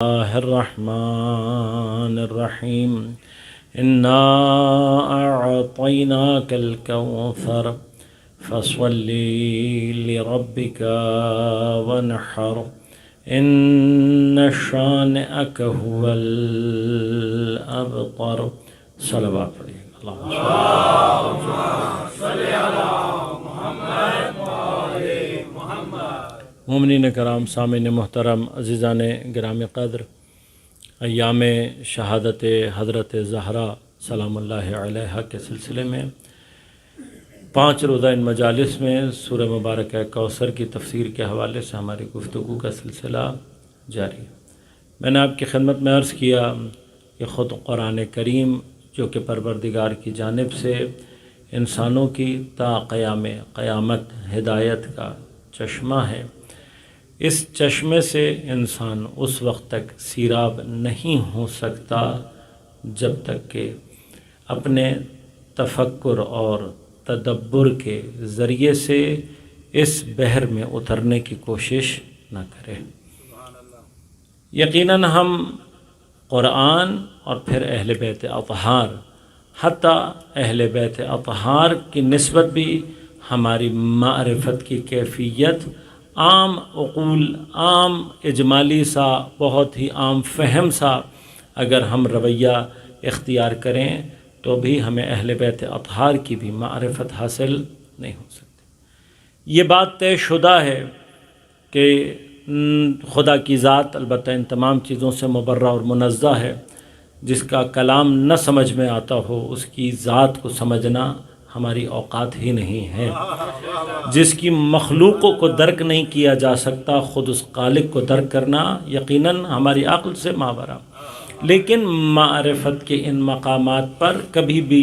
الله الرحمن الرحيم إنا أعطيناك الكوثر فصل لربك وانحر إن شانئك هو الأبتر صلوات اللهم صل على محمد وآل محمد۔ مومنین کرام، سامعین محترم، عزیزان گرامی قدر، ایام شہادت حضرت زہرا سلام اللہ علیہا کے سلسلے میں 5 روزہ ان مجالس میں سورہ مبارکہ کوثر کی تفسیر کے حوالے سے ہماری گفتگو کا سلسلہ جاری ہے۔ میں نے آپ کی خدمت میں عرض کیا کہ خود قرآن کریم جو کہ پروردگار کی جانب سے انسانوں کی تا قیامت ہدایت کا چشمہ ہے، اس چشمے سے انسان اس وقت تک سیراب نہیں ہو سکتا جب تک کہ اپنے تفکر اور تدبر کے ذریعے سے اس بحر میں اترنے کی کوشش نہ کرے۔ یقیناً ہم قرآن اور پھر اہل بیت اطہار، حتیٰ اہل بیت اطہار کی نسبت بھی ہماری معرفت کی کیفیت عام عقول، عام اجمالی سا، بہت ہی عام فہم سا اگر ہم رویہ اختیار کریں تو بھی ہمیں اہل بیت اطہار کی بھی معرفت حاصل نہیں ہو سکتی۔ یہ بات طے شدہ ہے کہ خدا کی ذات البتہ ان تمام چیزوں سے مبرہ اور منزہ ہے۔ جس کا کلام نہ سمجھ میں آتا ہو اس کی ذات کو سمجھنا ہماری اوقات ہی نہیں ہے۔ جس کی مخلوقوں کو درک نہیں کیا جا سکتا، خود اس خالق کو درک کرنا یقیناً ہماری عقل سے ماورا۔ لیکن معرفت کے ان مقامات پر کبھی بھی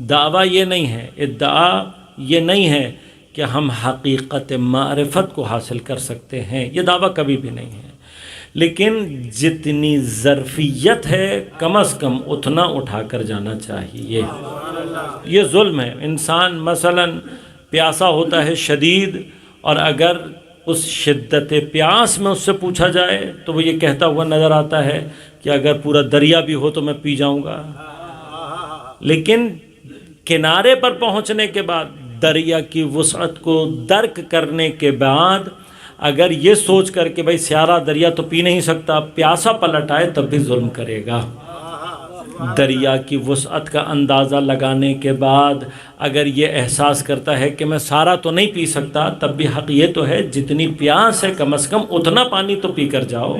دعویٰ یہ نہیں ہے، ادعا یہ نہیں ہے کہ ہم حقیقت معرفت کو حاصل کر سکتے ہیں، یہ دعویٰ کبھی بھی نہیں ہے۔ لیکن جتنی ظرفیت ہے کم از کم اتنا اٹھا کر جانا چاہیے۔ یہ ظلم ہے۔ انسان مثلاً پیاسا ہوتا ہے شدید، اور اگر اس شدت پیاس میں اس سے پوچھا جائے تو وہ یہ کہتا ہوا نظر آتا ہے کہ اگر پورا دریا بھی ہو تو میں پی جاؤں گا۔ لیکن کنارے پر پہنچنے کے بعد، دریا کی وسعت کو درک کرنے کے بعد، اگر یہ سوچ کر کہ بھائی سیارہ دریا تو پی نہیں سکتا، پیاسا پلٹ آئے تب بھی ظلم کرے گا۔ دریا کی وسعت کا اندازہ لگانے کے بعد اگر یہ احساس کرتا ہے کہ میں سارا تو نہیں پی سکتا، تب بھی حق یہ تو ہے جتنی پیاس ہے کم از کم اتنا پانی تو پی کر جاؤ۔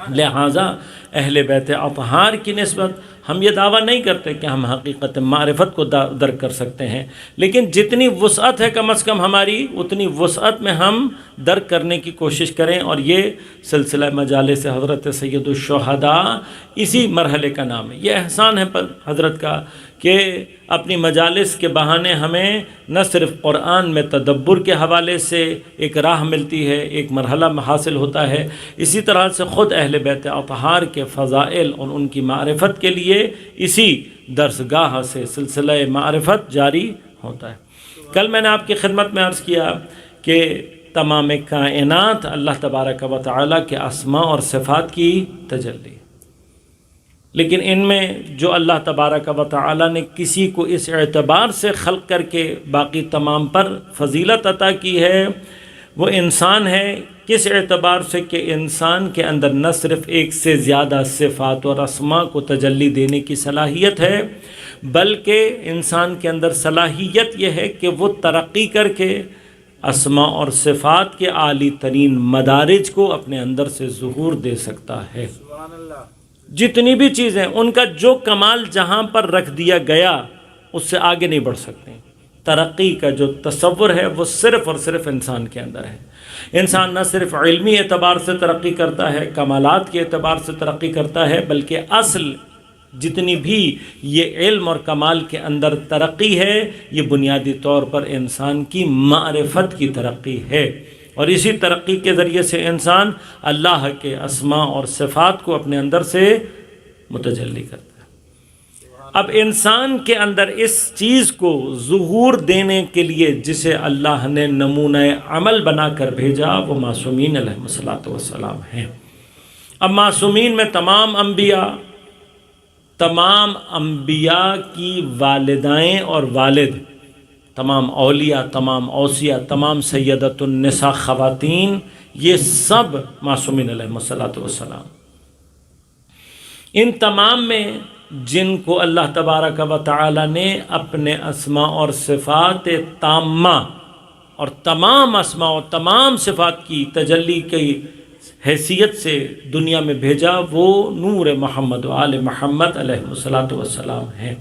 لہٰذا اہل بیت اطہار کی نسبت ہم یہ دعویٰ نہیں کرتے کہ ہم حقیقت معرفت کو درک کر سکتے ہیں، لیکن جتنی وسعت ہے کم از کم ہماری، اتنی وسعت میں ہم درک کرنے کی کوشش کریں۔ اور یہ سلسلہ مجالس حضرت سید الشہداء اسی مرحلے کا نام ہے۔ یہ احسان ہے پر حضرت کا کہ اپنی مجالس کے بہانے ہمیں نہ صرف قرآن میں تدبر کے حوالے سے ایک راہ ملتی ہے، ایک مرحلہ حاصل ہوتا ہے، اسی طرح سے خود اہل بیت اطہار کے فضائل اور ان کی معرفت کے لیے اسی درسگاہ سے سلسلہ معرفت جاری ہوتا ہے۔ کل میں نے آپ کی خدمت میں عرض کیا کہ تمام کائنات اللہ تبارک و تعالیٰ کے اسماء اور صفات کی تجلی، لیکن ان میں جو اللہ تبارک و تعالیٰ نے کسی کو اس اعتبار سے خلق کر کے باقی تمام پر فضیلت عطا کی ہے وہ انسان ہے۔ کس اعتبار سے کہ انسان کے اندر نہ صرف ایک سے زیادہ صفات اور اسماء کو تجلی دینے کی صلاحیت ہے، بلکہ انسان کے اندر صلاحیت یہ ہے کہ وہ ترقی کر کے اسماء اور صفات کے عالی ترین مدارج کو اپنے اندر سے ظہور دے سکتا ہے۔ جتنی بھی چیزیں ان کا جو کمال جہاں پر رکھ دیا گیا اس سے آگے نہیں بڑھ سکتے۔ ترقی کا جو تصور ہے وہ صرف اور صرف انسان کے اندر ہے۔ انسان نہ صرف علمی اعتبار سے ترقی کرتا ہے، کمالات کے اعتبار سے ترقی کرتا ہے، بلکہ اصل جتنی بھی یہ علم اور کمال کے اندر ترقی ہے یہ بنیادی طور پر انسان کی معرفت کی ترقی ہے، اور اسی ترقی کے ذریعے سے انسان اللہ کے اسماء اور صفات کو اپنے اندر سے متجلی کرتا ہے۔ اب انسان کے اندر اس چیز کو ظہور دینے کے لیے جسے اللہ نے نمونہ عمل بنا کر بھیجا وہ معصومین علیہ الصلوۃ والسلام ہیں۔ اب معصومین میں تمام انبیاء کی والدائیں اور والد، تمام اولیاء، تمام اوصیاء، تمام سیدۃ النساء خواتین، یہ سب معصومین علیہم الصلاۃ والسلام. ان تمام میں جن کو اللہ تبارک و تعالی نے اپنے اسماء اور صفات تامہ اور تمام اسماء اور تمام صفات کی تجلی کی حیثیت سے دنیا میں بھیجا، وہ نور محمد و آل محمد علیہ الصلاۃ والسلام ہیں.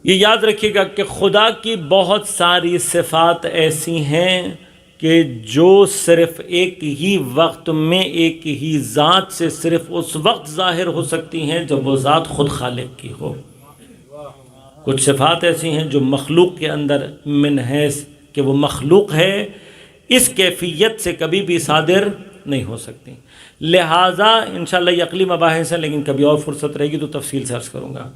یہ یاد رکھیے گا کہ خدا کی بہت ساری صفات ایسی ہیں کہ جو صرف ایک ہی وقت میں ایک ہی ذات سے صرف اس وقت ظاہر ہو سکتی ہیں جب وہ ذات خود خالق کی ہو. کچھ صفات ایسی ہیں جو مخلوق کے اندر من حیث کہ وہ مخلوق ہے اس کیفیت سے کبھی بھی صادر نہیں ہو سکتی. لہٰذا انشاءاللہ یہ عقلی مباحث ہیں، لیکن کبھی اور فرصت رہے گی تو تفصیل سے عرض کروں گا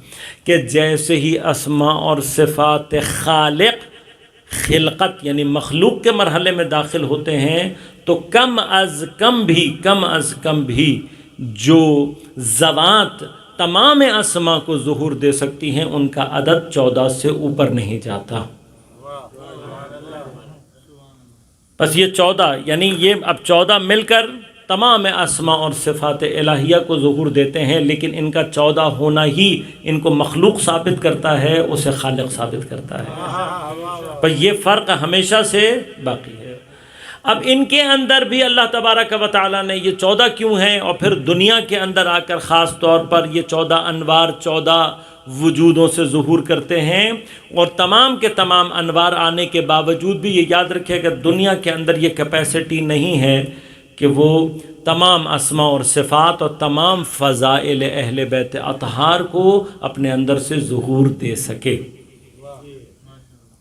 کہ جیسے ہی اسماء اور صفات خالق خلقت یعنی مخلوق کے مرحلے میں داخل ہوتے ہیں تو کم از کم بھی جو ذوات تمام اسماء کو ظہور دے سکتی ہیں ان کا عدد 14 سے اوپر نہیں جاتا. بس یہ 14 یعنی یہ اب 14 مل کر تمام اسماء اور صفات الہیہ کو ظہور دیتے ہیں، لیکن ان کا 14 ہونا ہی ان کو مخلوق ثابت کرتا ہے، اسے خالق ثابت کرتا ہے. پر یہ فرق ہمیشہ سے باقی ہے. اب ان کے اندر بھی اللہ تبارک و تعالیٰ نے یہ 14 کیوں ہیں، اور پھر دنیا کے اندر آ کر خاص طور پر یہ 14 انوار 14 وجودوں سے ظہور کرتے ہیں. اور تمام کے تمام انوار آنے کے باوجود بھی یہ یاد رکھے کہ دنیا کے اندر یہ کیپیسٹی نہیں ہے کہ وہ تمام اسماء اور صفات اور تمام فضائل اہل بیت اطہار کو اپنے اندر سے ظہور دے سکے.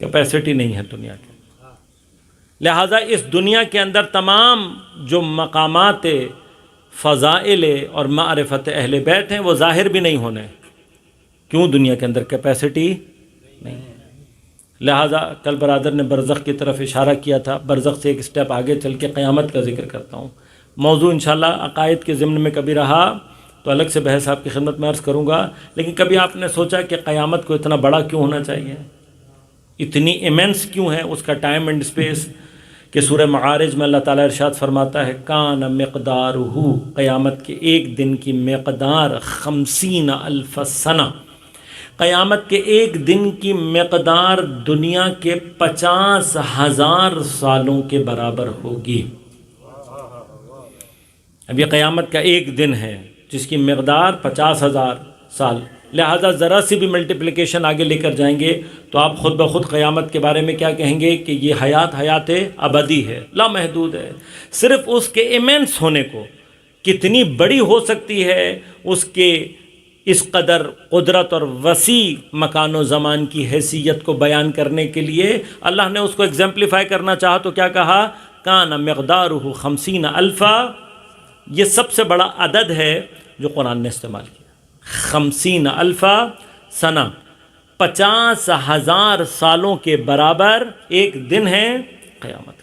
کیپیسٹی نہیں ہے دنیا کی. لہٰذا اس دنیا کے اندر تمام جو مقامات فضائل اور معرفت اہل بیت ہیں وہ ظاہر بھی نہیں ہونے. کیوں؟ دنیا کے اندر کیپیسٹی نہیں. لہٰذا کل برادر نے برزخ کی طرف اشارہ کیا تھا. برزخ سے ایک سٹیپ آگے چل کے قیامت کا ذکر کرتا ہوں. موضوع انشاءاللہ عقائد کے ضمن میں کبھی رہا تو الگ سے بحث آپ کی خدمت میں عرض کروں گا. لیکن کبھی آپ نے سوچا کہ قیامت کو اتنا بڑا کیوں ہونا چاہیے، اتنی ایمنس کیوں ہے اس کا ٹائم اینڈ اسپیس؟ کہ سورہ معارج میں اللہ تعالیٰ ارشاد فرماتا ہے کان مقدارہ، قیامت کے ایک دن کی مقدار 50,000 سنہ. قیامت کے ایک دن کی مقدار دنیا کے 50,000 سالوں کے برابر ہوگی. اب یہ قیامت کا ایک دن ہے جس کی مقدار 50,000 سال. لہٰذا ذرا سی بھی ملٹیپلیکیشن آگے لے کر جائیں گے تو آپ خود بخود قیامت کے بارے میں کیا کہیں گے کہ یہ حیات ابدی ہے، لامحدود ہے. صرف اس کے ایمنس ہونے کو کتنی بڑی ہو سکتی ہے، اس کے اس قدر قدرت اور وسیع مکان و زمان کی حیثیت کو بیان کرنے کے لیے اللہ نے اس کو ایگزمپلیفائی کرنا چاہا تو کیا کہا؟ کان مقدارہ 50,000. یہ سب سے بڑا عدد ہے جو قرآن نے استعمال کیا. 50,000 سنہ، 50,000 سالوں کے برابر ایک دن ہے قیامت.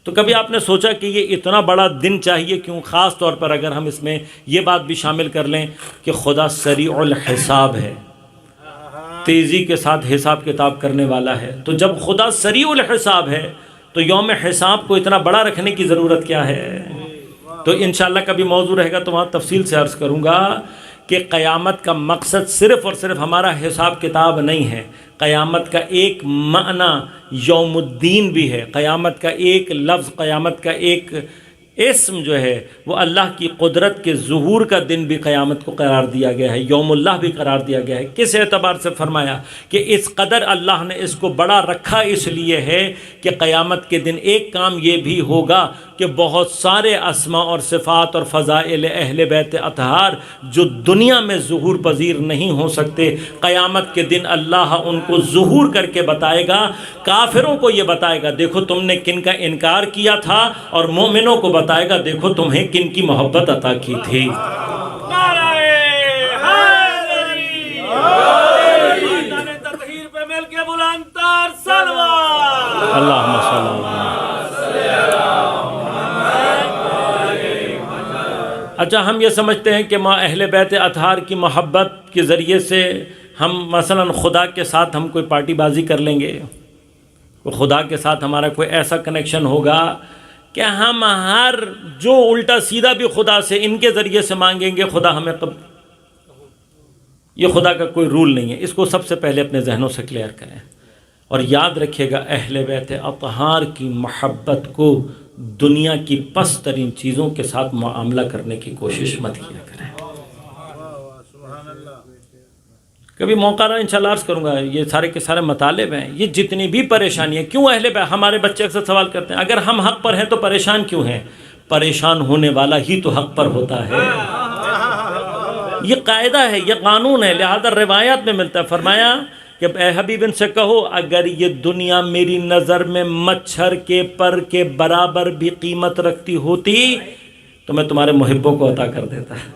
تو کبھی آپ نے سوچا کہ یہ اتنا بڑا دن چاہیے کیوں؟ خاص طور پر اگر ہم اس میں یہ بات بھی شامل کر لیں کہ خدا سریع الحساب ہے، تیزی کے ساتھ حساب کتاب کرنے والا ہے. تو جب خدا سریع الحساب ہے تو یوم حساب کو اتنا بڑا رکھنے کی ضرورت کیا ہے؟ تو انشاءاللہ کبھی موضوع رہے گا تو وہاں تفصیل سے عرض کروں گا کہ قیامت کا مقصد صرف اور صرف ہمارا حساب کتاب نہیں ہے. قیامت کا ایک معنی یوم الدین بھی ہے. قیامت کا ایک لفظ، قیامت کا ایک اسم جو ہے وہ اللہ کی قدرت کے ظہور کا دن بھی قیامت کو قرار دیا گیا ہے، یوم اللہ بھی قرار دیا گیا ہے. کس اعتبار سے فرمایا کہ اس قدر اللہ نے اس کو بڑا رکھا اس لیے ہے کہ قیامت کے دن ایک کام یہ بھی ہوگا کہ بہت سارے اسماء اور صفات اور فضائل اہل بیت اطہار جو دنیا میں ظہور پذیر نہیں ہو سکتے، قیامت کے دن اللہ ان کو ظہور کر کے بتائے گا. کافروں کو یہ بتائے گا دیکھو تم نے کن کا انکار کیا تھا، اور مومنوں کو بتائے گا دیکھو تمہیں کن کی محبت عطا کی تھی. نعرہ حیدری، تطہیر پہ مل کے بلند تر سلوات. اللہم صلی اللہ۔ اچھا، ہم یہ سمجھتے ہیں کہ اہل بیت اطہار کی محبت کے ذریعے سے ہم مثلا خدا کے ساتھ ہم کوئی پارٹی بازی کر لیں گے، خدا کے ساتھ ہمارا کوئی ایسا کنیکشن ہوگا کہ ہم ہر جو الٹا سیدھا بھی خدا سے ان کے ذریعے سے مانگیں گے خدا ہمیں یہ خدا کا کوئی رول نہیں ہے۔ اس کو سب سے پہلے اپنے ذہنوں سے کلیئر کریں، اور یاد رکھیے گا اہل بیت اطہار کی محبت کو دنیا کی پست ترین چیزوں کے ساتھ معاملہ کرنے کی کوشش مت کیا کریں۔ کبھی موقع رہا انشاءاللہ عرض کروں گا، یہ سارے کے سارے مطالب ہیں، یہ جتنی بھی پریشانی ہے، کیوں اہل بیت، ہمارے بچے اکثر سوال کرتے ہیں اگر ہم حق پر ہیں تو پریشان کیوں ہیں؟ پریشان ہونے والا ہی تو حق پر ہوتا ہے۔ یہ قاعدہ ہے، یہ قانون ہے، لہذا روایات میں ملتا ہے، فرمایا کہ اے حبیب ان سے کہو اگر یہ دنیا میری نظر میں مچھر کے پر کے برابر بھی قیمت رکھتی ہوتی تو میں تمہارے محبوں کو عطا کر دیتا ہے۔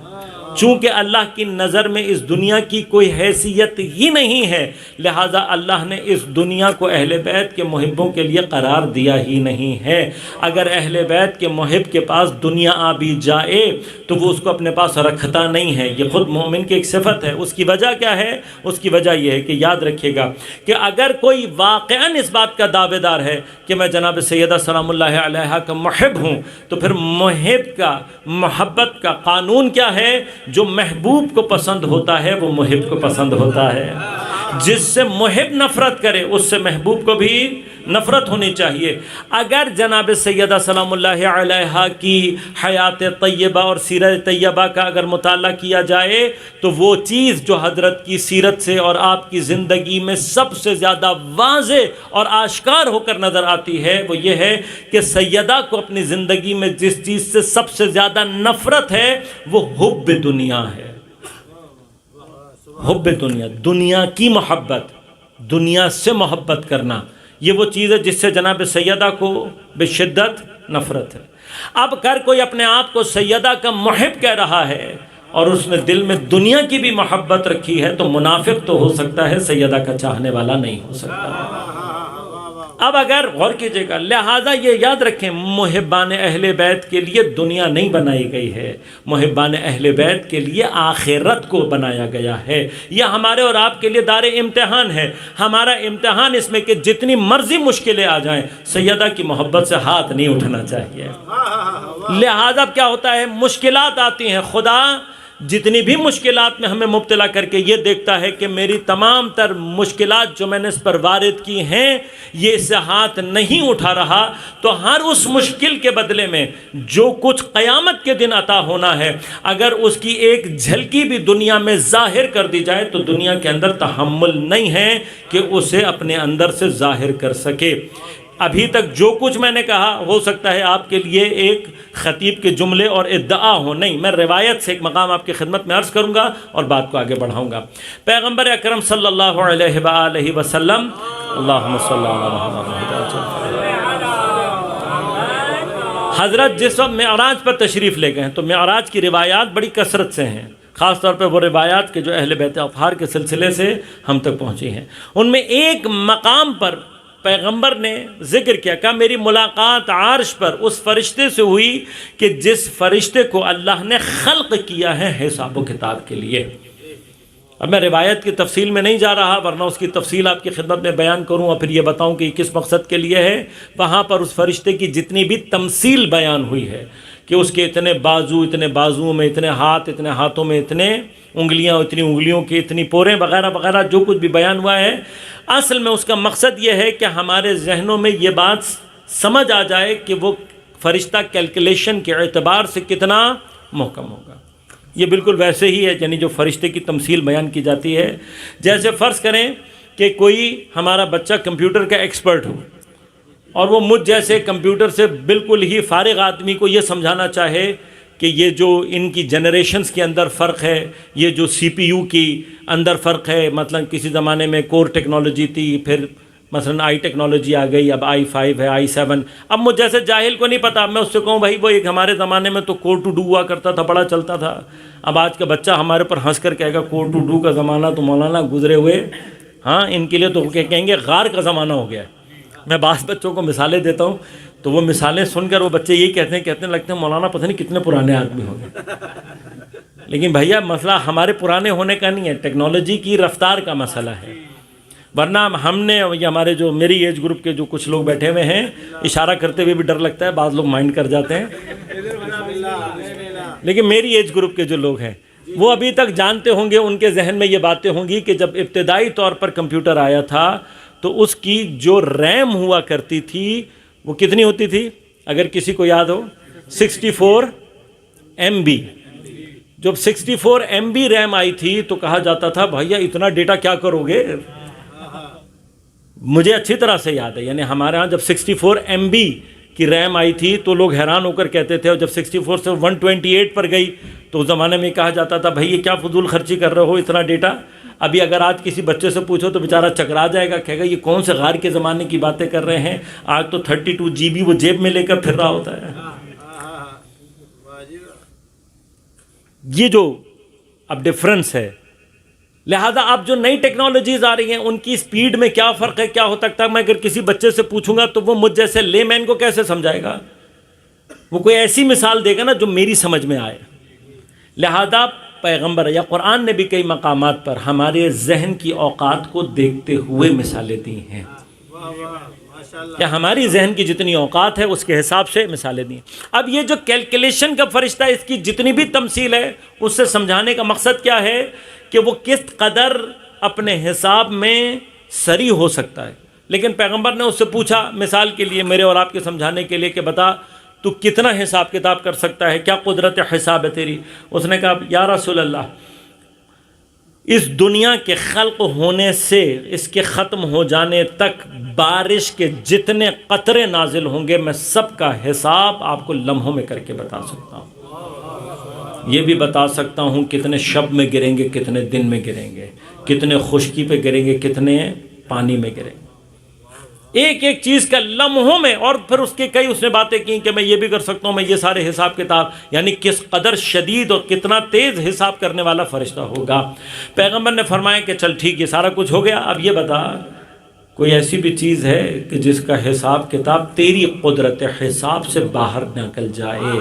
چونکہ اللہ کی نظر میں اس دنیا کی کوئی حیثیت ہی نہیں ہے، لہذا اللہ نے اس دنیا کو اہل بیت کے محبوں کے لیے قرار دیا ہی نہیں ہے۔ اگر اہل بیت کے محب کے پاس دنیا آ بھی جائے تو وہ اس کو اپنے پاس رکھتا نہیں ہے، یہ خود مومن کی ایک صفت ہے۔ اس کی وجہ کیا ہے؟ اس کی وجہ یہ ہے کہ یاد رکھیے گا کہ اگر کوئی واقعاً اس بات کا دعوے دار ہے کہ میں جناب سیدہ سلام اللہ علیہا کا محب ہوں، تو پھر محب کا، محبت کا قانون کیا ہے؟ جو محبوب کو پسند ہوتا ہے وہ محب کو پسند ہوتا ہے۔ جس سے محب نفرت کرے اس سے محبوب کو بھی نفرت ہونی چاہیے۔ اگر جناب سیدہ سلام اللہ علیہا کی حیات طیبہ اور سیرت طیبہ کا اگر مطالعہ کیا جائے تو وہ چیز جو حضرت کی سیرت سے اور آپ کی زندگی میں سب سے زیادہ واضح اور آشکار ہو کر نظر آتی ہے وہ یہ ہے کہ سیدہ کو اپنی زندگی میں جس چیز سے سب سے زیادہ نفرت ہے وہ حب دنیا ہے۔ حب دنیا، دنیا کی محبت، دنیا سے محبت کرنا، یہ وہ چیز ہے جس سے جناب سیدہ کو بشدت نفرت ہے۔ اب اگر کوئی اپنے آپ کو سیدہ کا محب کہہ رہا ہے اور اس نے دل میں دنیا کی بھی محبت رکھی ہے تو منافق تو ہو سکتا ہے، سیدہ کا چاہنے والا نہیں ہو سکتا۔ اب اگر غور کیجئے گا، لہٰذا یہ یاد رکھیں محبان اہل بیت کے لیے دنیا نہیں بنائی گئی ہے، محبان اہل بیت کے لیے آخرت کو بنایا گیا ہے۔ یہ ہمارے اور آپ کے لیے دار امتحان ہے۔ ہمارا امتحان اس میں کہ جتنی مرضی مشکلیں آ جائیں سیدہ کی محبت سے ہاتھ نہیں اٹھنا چاہیے۔ لہٰذا کیا ہوتا ہے، مشکلات آتی ہیں، خدا جتنی بھی مشکلات میں ہمیں مبتلا کر کے یہ دیکھتا ہے کہ میری تمام تر مشکلات جو میں نے اس پر وارد کی ہیں یہ اس سے ہاتھ نہیں اٹھا رہا، تو ہر اس مشکل کے بدلے میں جو کچھ قیامت کے دن عطا ہونا ہے اگر اس کی ایک جھلکی بھی دنیا میں ظاہر کر دی جائے تو دنیا کے اندر تحمل نہیں ہے کہ اسے اپنے اندر سے ظاہر کر سکے۔ ابھی تک جو کچھ میں نے کہا ہو سکتا ہے آپ کے لیے ایک خطیب کے جملے اور ادعا ہو، نہیں، میں روایت سے ایک مقام آپ کی خدمت میں عرض کروں گا اور بات کو آگے بڑھاؤں گا۔ پیغمبر اکرم صلی اللہ علیہ وآلہ وسلم، اللہم صلی اللہ علیہ وسلم، حضرت جس وقت معراج پر تشریف لے گئے ہیں تو معراج کی روایات بڑی کثرت سے ہیں، خاص طور پہ وہ روایات کے جو اہل بیت اطہار کے سلسلے سے ہم تک پہنچی ہیں۔ ان میں ایک مقام پر پیغمبر نے ذکر کیا، کہا میری ملاقات عرش پر اس فرشتے سے ہوئی کہ جس فرشتے کو اللہ نے خلق کیا ہے حساب و کتاب کے لیے۔ اب میں روایت کی تفصیل میں نہیں جا رہا ورنہ اس کی تفصیل آپ کی خدمت میں بیان کروں اور پھر یہ بتاؤں کہ یہ کس مقصد کے لیے ہے۔ وہاں پر اس فرشتے کی جتنی بھی تمثیل بیان ہوئی ہے کہ اس کے اتنے بازو، اتنے بازوؤں میں اتنے ہاتھ، اتنے ہاتھوں میں اتنے انگلیاں، اتنی انگلیوں کی اتنی پوریں وغیرہ وغیرہ جو کچھ بھی بیان ہوا ہے، اصل میں اس کا مقصد یہ ہے کہ ہمارے ذہنوں میں یہ بات سمجھ آ جائے کہ وہ فرشتہ کیلکولیشن کے اعتبار سے کتنا محکم ہوگا۔ یہ بالکل ویسے ہی ہے، یعنی جو فرشتے کی تمثیل بیان کی جاتی ہے، جیسے فرض کریں کہ کوئی ہمارا بچہ کمپیوٹر کا ایکسپرٹ ہو اور وہ مجھ جیسے کمپیوٹر سے بالکل ہی فارغ آدمی کو یہ سمجھانا چاہے کہ یہ جو ان کی جنریشنز کے اندر فرق ہے، یہ جو سی پی یو کی اندر فرق ہے، مثلا کسی زمانے میں کور ٹیکنالوجی تھی، پھر مثلا آئی ٹیکنالوجی آ گئی، اب آئی 5 ہے، آئی 7، اب مجھ جیسے جاہل کو نہیں پتا، میں اس سے کہوں بھائی وہ ایک ہمارے زمانے میں تو کور ٹو ڈو ہوا کرتا تھا، بڑا چلتا تھا، اب آج کا بچہ ہمارے پر ہنس کر کہے گا کور ٹو ڈو کا زمانہ تو مولانا گزرے ہوئے، ہاں ان کے لیے تو کہیں گے غار کا زمانہ ہو گیا ہے۔ میں بعض بچوں کو مثالیں دیتا ہوں تو وہ مثالیں سن کر وہ بچے یہی کہتے ہیں لگتے ہیں مولانا پتہ نہیں کتنے پرانے آدمی ہوں گے. لیکن بھیا مسئلہ ہمارے پرانے ہونے کا نہیں ہے، ٹیکنالوجی کی رفتار کا مسئلہ ہے. ورنہ ہم نے یہ ہمارے جو میری ایج گروپ کے جو کچھ لوگ بیٹھے ہوئے ہیں، اشارہ کرتے ہوئے بھی ڈر لگتا ہے، بعض لوگ مائنڈ کر جاتے ہیں، لیکن میری ایج گروپ کے جو لوگ ہیں وہ ابھی تک جانتے ہوں گے، ان کے ذہن میں یہ باتیں ہوں گی کہ جب ابتدائی طور پر کمپیوٹر آیا تھا تو اس کی جو ریم ہوا کرتی تھی وہ کتنی ہوتی تھی؟ اگر کسی کو یاد ہو 64 MB. جب 64 MB ریم آئی تھی تو کہا جاتا تھا بھیا اتنا ڈیٹا کیا کرو گے؟ مجھے اچھی طرح سے یاد ہے، یعنی ہمارے ہاں جب 64 MB کی ریم آئی تھی تو لوگ حیران ہو کر کہتے تھے، اور جب 64 سے 128 پر گئی تو اس زمانے میں کہا جاتا تھا بھائی یہ کیا فضول خرچی کر رہے ہو اتنا ڈیٹا. ابھی اگر آج کسی بچے سے پوچھو تو بیچارہ چکرا جائے گا، کہے گا یہ کون سے غار کے زمانے کی باتیں کر رہے ہیں، آج تو 32 GB وہ جیب میں لے کر پھر رہا ہوتا ہے. یہ جو اب ڈفرنس ہے، لہذا اب جو نئی ٹیکنالوجیز آ رہی ہیں ان کی سپیڈ میں کیا فرق ہے، کیا ہو سکتا ہے. میں اگر کسی بچے سے پوچھوں گا تو وہ مجھ جیسے لے مین کو کیسے سمجھائے گا؟ وہ کوئی ایسی مثال دے گا نا جو میری سمجھ میں آئے. لہذا پیغمبر یا قرآن نے بھی کئی مقامات پر ہمارے ذہن کی اوقات کو دیکھتے ہوئے مثالیں دی ہیں، کہ ہماری ذہن کی جتنی اوقات ہے اس کے حساب سے مثالیں دی ہیں. اب یہ جو کیلکولیشن کا فرشتہ ہے، اس کی جتنی بھی تمثیل ہے اس سے سمجھانے کا مقصد کیا ہے کہ وہ کس قدر اپنے حساب میں سری ہو سکتا ہے. لیکن پیغمبر نے اس سے پوچھا مثال کے لیے، میرے اور آپ کے سمجھانے کے لیے، کہ بتا تو کتنا حساب کتاب کر سکتا ہے، کیا قدرت حساب ہے تیری؟ اس نے کہا یا رسول اللہ، اس دنیا کے خلق ہونے سے اس کے ختم ہو جانے تک بارش کے جتنے قطرے نازل ہوں گے میں سب کا حساب آپ کو لمحوں میں کر کے بتا سکتا ہوں. یہ بھی بتا سکتا ہوں کتنے شب میں گریں گے، کتنے دن میں گریں گے، کتنے خشکی پہ گریں گے، کتنے پانی میں گریں گے، ایک ایک چیز کا لمحوں میں. اور پھر اس کے کئی اس نے باتیں کی کہ میں یہ بھی کر سکتا ہوں، میں یہ سارے حساب کتاب، یعنی کس قدر شدید اور کتنا تیز حساب کرنے والا فرشتہ ہوگا. پیغمبر نے فرمایا کہ چل ٹھیک، یہ سارا کچھ ہو گیا، اب یہ بتا کوئی ایسی بھی چیز ہے کہ جس کا حساب کتاب تیری قدرت حساب سے باہر نکل جائے؟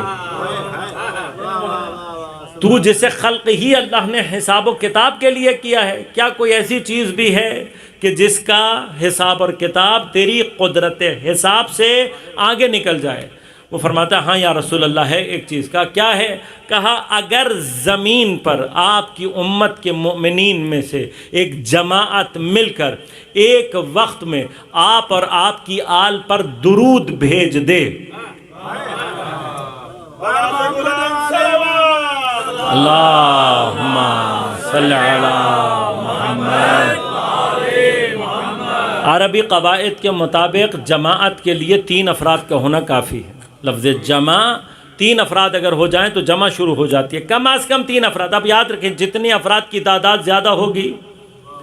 تو جسے خلق ہی اللہ نے حساب و کتاب کے لیے کیا ہے، کیا کوئی ایسی چیز بھی ہے کہ جس کا حساب اور کتاب تیری قدرت حساب سے آگے نکل جائے؟ وہ فرماتا ہے ہاں یا رسول اللہ ہے ایک چیز. کا کیا ہے؟ کہا اگر زمین پر آپ کی امت کے مؤمنین میں سے ایک جماعت مل کر ایک وقت میں آپ اور آپ کی آل پر درود بھیج دے، اللہم صلی علی محمد. عربی قواعد کے مطابق جماعت کے لیے 3 افراد کا ہونا کافی ہے. لفظ جمع 3 افراد اگر ہو جائیں تو جمع شروع ہو جاتی ہے، کم از کم 3 افراد. اب یاد رکھیں جتنی افراد کی تعداد زیادہ ہوگی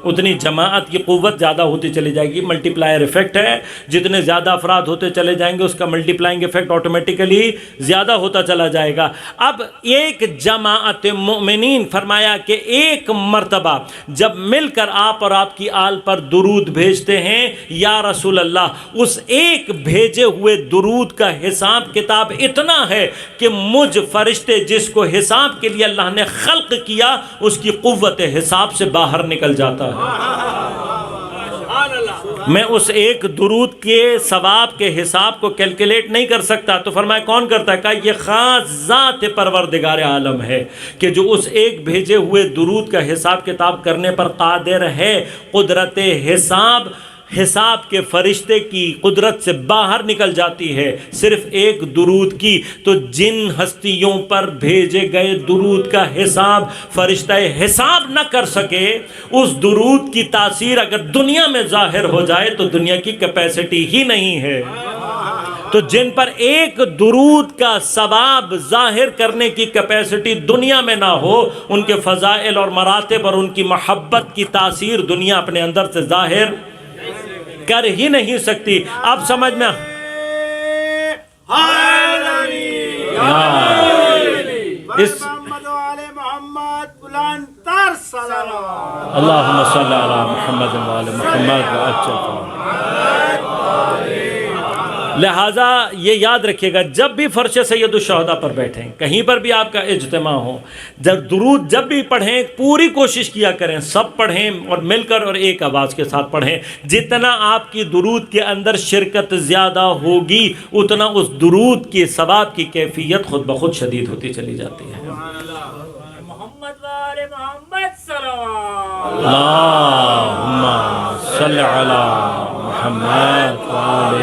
اتنی جماعت کی قوت زیادہ ہوتی چلی جائے گی. ملٹی پلائر ایفیکٹ ہے، جتنے زیادہ افراد ہوتے چلے جائیں گے اس کا ملٹی پلائنگ ایفیکٹ آٹومیٹیکلی زیادہ ہوتا چلا جائے گا. اب ایک جماعت مؤمنین، فرمایا کہ ایک مرتبہ جب مل کر آپ اور آپ کی آل پر درود بھیجتے ہیں، یا رسول اللہ اس ایک بھیجے ہوئے درود کا حساب کتاب اتنا ہے کہ مجھ فرشتے جس کو حساب کے لیے اللہ نے خلق کیا اس کی قوت حساب سے باہر نکل جاتا ہے. میں اس ایک درود کے ثواب کے حساب کو کیلکولیٹ نہیں کر سکتا. تو فرمایا کون کرتا ہے؟ کہا یہ خاص ذات پروردگار عالم ہے کہ جو اس ایک بھیجے ہوئے درود کا حساب کتاب کرنے پر قادر ہے. قدرت حساب کے فرشتے کی قدرت سے باہر نکل جاتی ہے صرف ایک درود کی. تو جن ہستیوں پر بھیجے گئے درود کا حساب فرشتہ حساب نہ کر سکے، اس درود کی تاثیر اگر دنیا میں ظاہر ہو جائے تو دنیا کی کیپیسٹی ہی نہیں ہے. تو جن پر ایک درود کا ثواب ظاہر کرنے کی کیپیسٹی دنیا میں نہ ہو، ان کے فضائل اور مراتب اور ان کی محبت کی تاثیر دنیا اپنے اندر سے ظاہر کر ہی نہیں سکتی. اب سمجھ میں اللہم صلی علی محمد وعلی محمد. لہٰذا یہ یاد رکھیے گا، جب بھی فرش سید الشہداء پر بیٹھیں، کہیں پر بھی آپ کا اجتماع ہو، درود جب بھی پڑھیں پوری کوشش کیا کریں سب پڑھیں اور مل کر اور ایک آواز کے ساتھ پڑھیں۔ جتنا آپ کی درود کے اندر شرکت زیادہ ہوگی اتنا اس درود کے ثواب کی کیفیت خود بخود شدید ہوتی چلی جاتی ہے۔ محمد وآل محمد صلوات اللہم صلی علی محمد وآل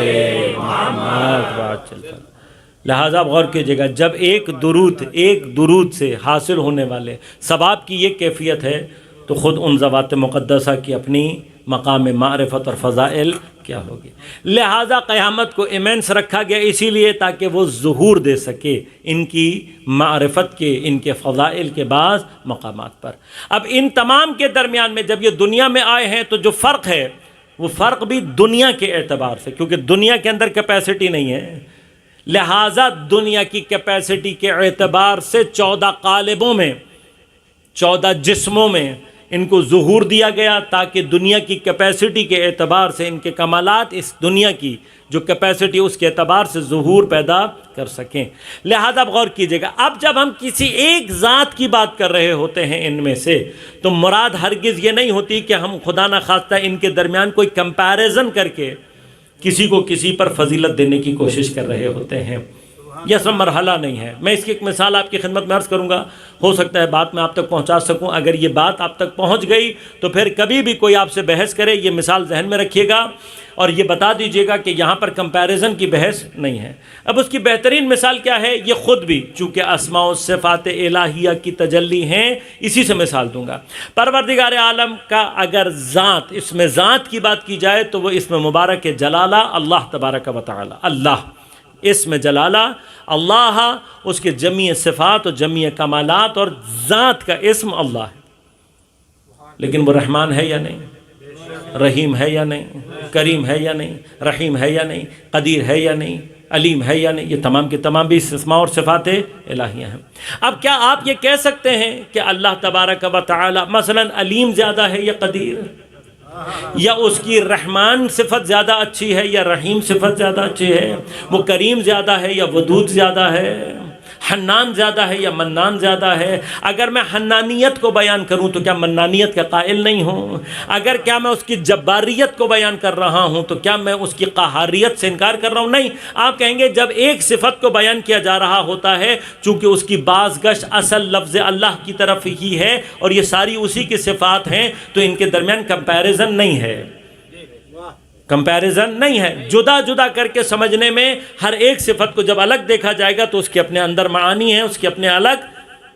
محمد۔ لہٰذا آپ غور کیجیے گا، جب ایک درود سے حاصل ہونے والے ثواب کی یہ کیفیت ہے تو خود ان ذوات مقدسہ کی اپنی مقام معرفت اور فضائل کیا ہوگی۔ لہٰذا قیامت کو ایمنس رکھا گیا اسی لیے تاکہ وہ ظہور دے سکے ان کی معرفت کے، ان کے فضائل کے بعض مقامات پر۔ اب ان تمام کے درمیان میں جب یہ دنیا میں آئے ہیں تو جو فرق ہے وہ فرق بھی دنیا کے اعتبار سے، کیونکہ دنیا کے اندر کیپیسٹی نہیں ہے، لہٰذا دنیا کی کیپیسٹی کے اعتبار سے 14 قالبوں میں، 14 جسموں میں ان کو ظہور دیا گیا تاکہ دنیا کی کیپیسٹی کے اعتبار سے ان کے کمالات اس دنیا کی جو کیپیسٹی اس کے اعتبار سے ظہور پیدا کر سکیں۔ لہذا اب غور کیجئے گا، اب جب ہم کسی ایک ذات کی بات کر رہے ہوتے ہیں ان میں سے تو مراد ہرگز یہ نہیں ہوتی کہ ہم خدا نخواستہ ان کے درمیان کوئی کمپیریزن کر کے کسی کو کسی پر فضیلت دینے کی کوشش کر رہے ہوتے ہیں، یہ سب مرحلہ نہیں ہے۔ میں اس کی ایک مثال آپ کی خدمت میں عرض کروں گا، ہو سکتا ہے بات میں آپ تک پہنچا سکوں۔ اگر یہ بات آپ تک پہنچ گئی تو پھر کبھی بھی کوئی آپ سے بحث کرے یہ مثال ذہن میں رکھیے گا اور یہ بتا دیجئے گا کہ یہاں پر کمپیریزن کی بحث نہیں ہے۔ اب اس کی بہترین مثال کیا ہے؟ یہ خود بھی چونکہ اسماء و صفات الہیہ کی تجلی ہیں، اسی سے مثال دوں گا۔ پروردگار عالم کا اگر ذات، اس میں ذات کی بات کی جائے تو وہ اسم مبارک جلالہ اللہ تبارک و تعالی، اللہ اسم جلالہ اللہ، اس کے جمیع صفات اور جمیع کمالات اور ذات کا اسم اللہ ہے، لیکن وہ رحمان ہے یا نہیں، رحیم ہے یا نہیں، کریم ہے یا نہیں، رحیم ہے یا نہیں، قدیر ہے یا نہیں، علیم ہے یا نہیں، یہ تمام کے تمام بھی اسماء اور صفات الہیہ ہیں۔ اب کیا آپ یہ کہہ سکتے ہیں کہ اللہ تبارک و تعالی مثلا علیم زیادہ ہے یا قدیر، یا اس کی رحمان صفت زیادہ اچھی ہے یا رحیم صفت زیادہ اچھی ہے، وہ کریم زیادہ ہے یا ودود زیادہ ہے، حنان زیادہ ہے یا منان زیادہ ہے؟ اگر میں حنانیت کو بیان کروں تو کیا منانیت کا قائل نہیں ہوں؟ اگر کیا میں اس کی جباریت کو بیان کر رہا ہوں تو کیا میں اس کی قہاریت سے انکار کر رہا ہوں؟ نہیں، آپ کہیں گے جب ایک صفت کو بیان کیا جا رہا ہوتا ہے چونکہ اس کی بازگشت اصل لفظ اللہ کی طرف ہی ہے اور یہ ساری اسی کی صفات ہیں تو ان کے درمیان کمپیریزن نہیں ہے، کمپیریزن نہیں ہے۔ جدا جدا کر کے سمجھنے میں ہر ایک صفت کو جب الگ دیکھا جائے گا تو اس کے اپنے اندر معانی ہیں، اس کے اپنے الگ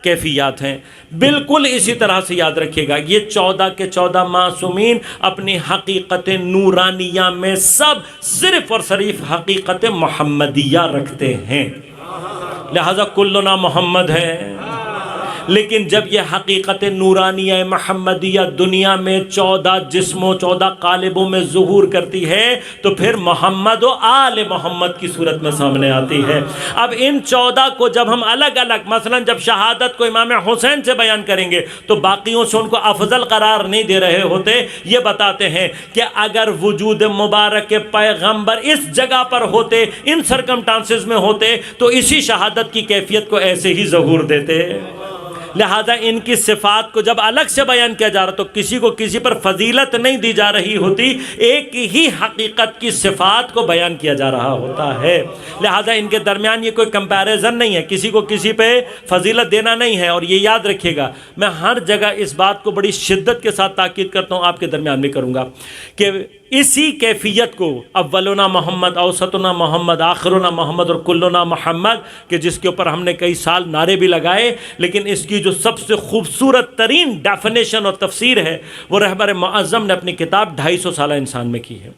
کیفیات ہیں۔ بالکل اسی طرح سے یاد رکھیے گا، یہ 14 کے 14 معصومین اپنی حقیقت نورانیہ میں سب صرف اور صرف حقیقت محمدیہ رکھتے ہیں، لہذا کلنا محمد ہے۔ لیکن جب یہ حقیقت نورانیہ محمدیہ دنیا میں 14 جسموں 14 قالبوں میں ظہور کرتی ہے تو پھر محمد و آل محمد کی صورت میں سامنے آتی ہے۔ اب ان 14 کو جب ہم الگ الگ، مثلا جب شہادت کو امام حسین سے بیان کریں گے تو باقیوں سے ان کو افضل قرار نہیں دے رہے ہوتے، یہ بتاتے ہیں کہ اگر وجود مبارک پیغمبر اس جگہ پر ہوتے، ان سرکمٹانسز میں ہوتے تو اسی شہادت کی کیفیت کو ایسے ہی ظہور دیتے۔ لہذا ان کی صفات کو جب الگ سے بیان کیا جا رہا تو کسی کو کسی پر فضیلت نہیں دی جا رہی ہوتی، ایک ہی حقیقت کی صفات کو بیان کیا جا رہا ہوتا ہے۔ لہذا ان کے درمیان یہ کوئی کمپیریزن نہیں ہے، کسی کو کسی پہ فضیلت دینا نہیں ہے۔ اور یہ یاد رکھیے گا، میں ہر جگہ اس بات کو بڑی شدت کے ساتھ تاکید کرتا ہوں، آپ کے درمیان بھی کروں گا کہ اسی کیفیت کو اولنا محمد، اوسطنا محمد، آخرنا محمد اور کلنا محمد، کہ جس کے اوپر ہم نے کئی سال نعرے بھی لگائے، لیکن اس کی جو سب سے خوبصورت ترین ڈیفینیشن اور تفسیر ہے وہ رہبر معظم نے اپنی کتاب 250 سالہ انسان میں کی ہے۔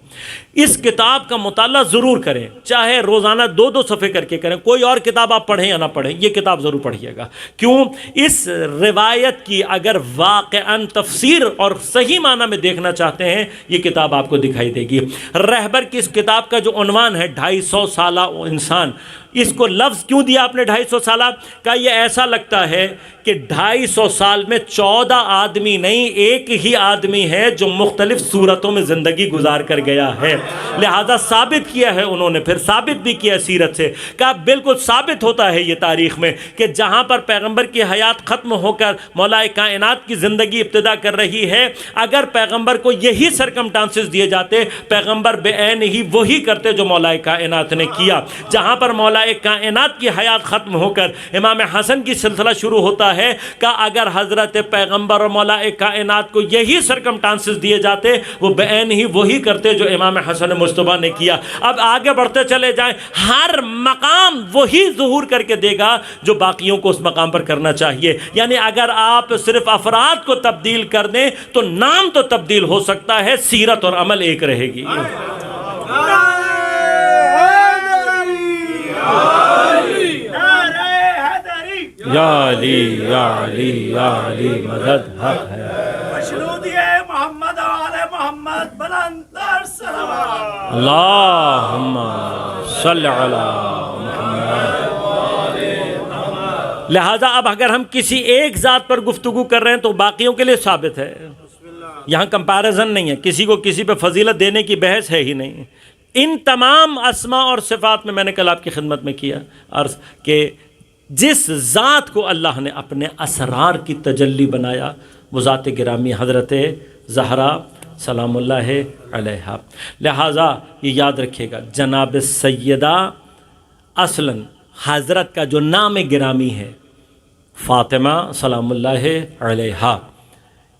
اس کتاب کا مطالعہ ضرور کریں، چاہے روزانہ 2 صفحے کر کے کریں، کوئی اور کتاب آپ پڑھیں یا نہ پڑھیں، یہ کتاب ضرور پڑھیے گا۔ کیوں؟ اس روایت کی اگر واقعاً تفسیر اور صحیح معنی میں دیکھنا چاہتے ہیں یہ کتاب آپ کو دکھائی دے گی۔ رہبر کی اس کتاب کا جو عنوان ہے 250 سالہ انسان، اس کو لفظ کیوں دیا آپ نے 250 سالہ کا؟ یہ ایسا لگتا ہے کہ 250 سال میں 14 آدمی نہیں، ایک ہی آدمی ہے جو مختلف صورتوں میں زندگی گزار کر گیا ہے، لہذا ثابت کیا ہے انہوں نے، پھر ثابت بھی کیا سیرت سے، کہا بالکل ثابت ہوتا ہے یہ تاریخ میں کہ جہاں پر پیغمبر کی حیات ختم ہو کر مولا کائنات کی زندگی ابتدا کر رہی ہے، اگر پیغمبر کو یہی سرکمٹانسز دیے جاتے، پیغمبر بے عین ہی وہی کرتے جو مولا کائنات نے کیا۔ جہاں پر مولا کائنات کی حیات ختم ہو کر امام حسن کی سلسلہ شروع ہوتا ہے کہ اگر حضرت پیغمبر اور مولا کائنات کو یہی سرکمٹانسز دیے جاتے، وہ بے عین ہی وہی کرتے جو امام حسن مصطفیٰ نے کیا۔ اب آگے بڑھتے چلے جائیں، ہر مقام وہی ظہور کر کے دے گا جو باقیوں کو اس مقام پر کرنا چاہیے۔ یعنی اگر آپ صرف افراد کو تبدیل کر دیں تو نام تو تبدیل ہو سکتا ہے، سیرت اور عمل ایک رہے گی۔ یا علی یا علی یا علی مدد حق ہے۔ مشنودی محمد آل محمد بلندر صلوات۔ اللہم صلی علی محمد۔ لہذا اب اگر ہم کسی ایک ذات پر گفتگو کر رہے ہیں تو باقیوں کے لیے ثابت ہے، یہاں کمپیریزن نہیں ہے، کسی کو کسی پہ فضیلت دینے کی بحث ہے ہی نہیں۔ ان تمام اسماء اور صفات میں نے کل آپ کی خدمت میں کیا عرض کہ جس ذات کو اللہ نے اپنے اسرار کی تجلی بنایا وہ ذات گرامی حضرت زہرا سلام اللہ علیہا۔ لہٰذا یہ یاد رکھیے گا، جناب سیدہ اصلاً حضرت کا جو نام گرامی ہے فاطمہ سلام اللہ علیہا،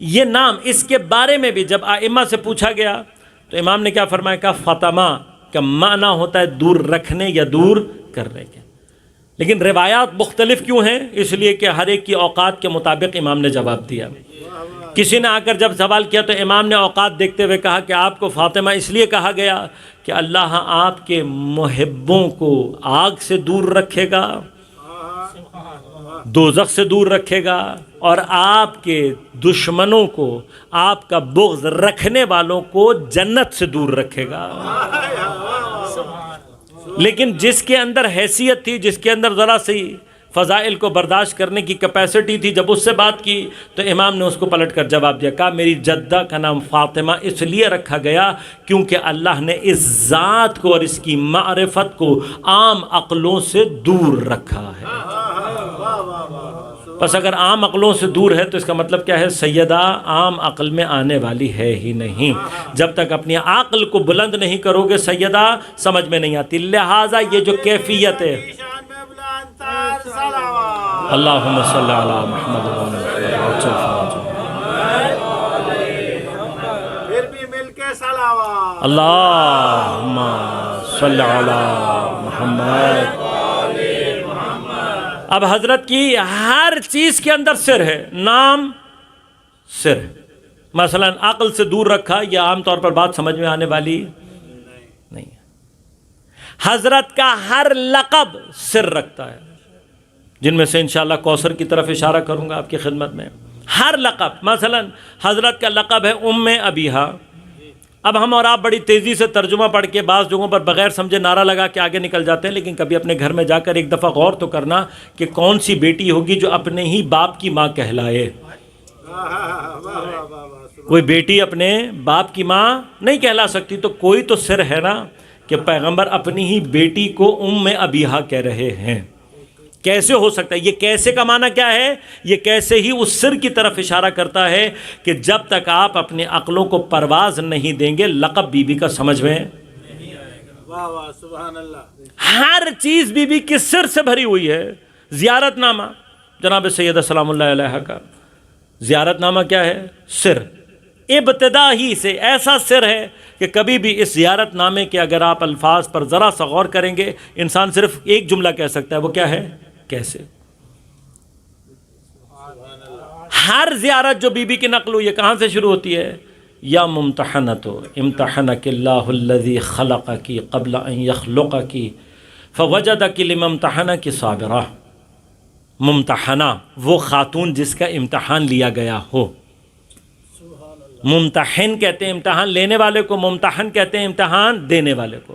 یہ نام اس کے بارے میں بھی جب ائمہ سے پوچھا گیا تو امام نے کیا فرمایا؟ کہ فاطمہ کا معنی ہوتا ہے دور رکھنے یا دور کرنے کے، لیکن روایات مختلف کیوں ہیں؟ اس لیے کہ ہر ایک کی اوقات کے مطابق امام نے جواب دیا۔ کسی نے آ کر جب سوال کیا تو امام نے اوقات دیکھتے ہوئے کہا کہ آپ کو فاطمہ اس لیے کہا گیا کہ اللہ آپ کے محبوں کو آگ سے دور رکھے گا، دوزخ سے دور رکھے گا، اور آپ کے دشمنوں کو، آپ کا بغض رکھنے والوں کو جنت سے دور رکھے گا۔ لیکن جس کے اندر حیثیت تھی، جس کے اندر ذرا سی فضائل کو برداشت کرنے کی کیپیسٹی تھی، جب اس سے بات کی تو امام نے اس کو پلٹ کر جواب دیا، کہا میری جدہ کا نام فاطمہ اس لیے رکھا گیا کیونکہ اللہ نے اس ذات کو اور اس کی معرفت کو عام عقلوں سے دور رکھا ہے۔ بس اگر عام عقلوں سے دور ہے تو اس کا مطلب کیا ہے؟ سیدہ عام عقل میں آنے والی ہے ہی نہیں۔ جب تک اپنی عقل کو بلند نہیں کرو گے سیدہ سمجھ میں نہیں آتی۔ لہٰذا یہ جو کیفیت ہے، اللہم صلی علی محمد پھر بھی مل کے صلوات۔ اللہم صلی علی محمد۔ اب حضرت کی ہر چیز کے اندر سر ہے، نام سر ہے۔ مثلا عقل سے دور رکھا، یہ عام طور پر بات سمجھ میں آنے والی نہیں ہے۔ حضرت کا ہر لقب سر رکھتا ہے، جن میں سے انشاءاللہ کوثر کی طرف اشارہ کروں گا آپ کی خدمت میں۔ ہر لقب، مثلا حضرت کا لقب ہے ام ابیہا۔ اب ہم اور آپ بڑی تیزی سے ترجمہ پڑھ کے بعض جگہوں پر بغیر سمجھے نعرہ لگا کے آگے نکل جاتے ہیں، لیکن کبھی اپنے گھر میں جا کر ایک دفعہ غور تو کرنا کہ کون سی بیٹی ہوگی جو اپنے ہی باپ کی ماں کہلائے۔ کوئی بیٹی اپنے باپ کی ماں نہیں کہلا سکتی، تو کوئی تو سر ہے نا کہ پیغمبر اپنی ہی بیٹی کو ام ابیہا کہہ رہے ہیں۔ کیسے ہو سکتا ہے؟ یہ کیسے کا معنی کیا ہے؟ یہ کیسے ہی اس سر کی طرف اشارہ کرتا ہے کہ جب تک آپ اپنے عقلوں کو پرواز نہیں دیں گے لقب بی بی کا سمجھ میں واہ واہ سبحان اللہ۔ ہر چیز بی بی کی سر سے بھری ہوئی ہے۔ زیارت نامہ جناب سیدہ سلام اللہ علیہ کا زیارت نامہ کیا ہے؟ سر۔ ابتدا ہی سے ایسا سر ہے کہ کبھی بھی اس زیارت نامے کے اگر آپ الفاظ پر ذرا سا غور کریں گے انسان صرف ایک جملہ کہہ سکتا ہے، وہ کیا ہے؟ کیسے۔ ہر زیارت جو بی بی کی نقل ہوئی ہے کہاں سے شروع ہوتی ہے؟ یا ممتحنۃ امتحنک اللہ الذی خلقک قبل ان یخلقک فوجدک لممتحنک صابرہ۔ ممتحنہ وہ خاتون جس کا امتحان لیا گیا ہو۔ ممتحن کہتے ہیں امتحان لینے والے کو، ممتحن کہتے ہیں امتحان دینے والے کو۔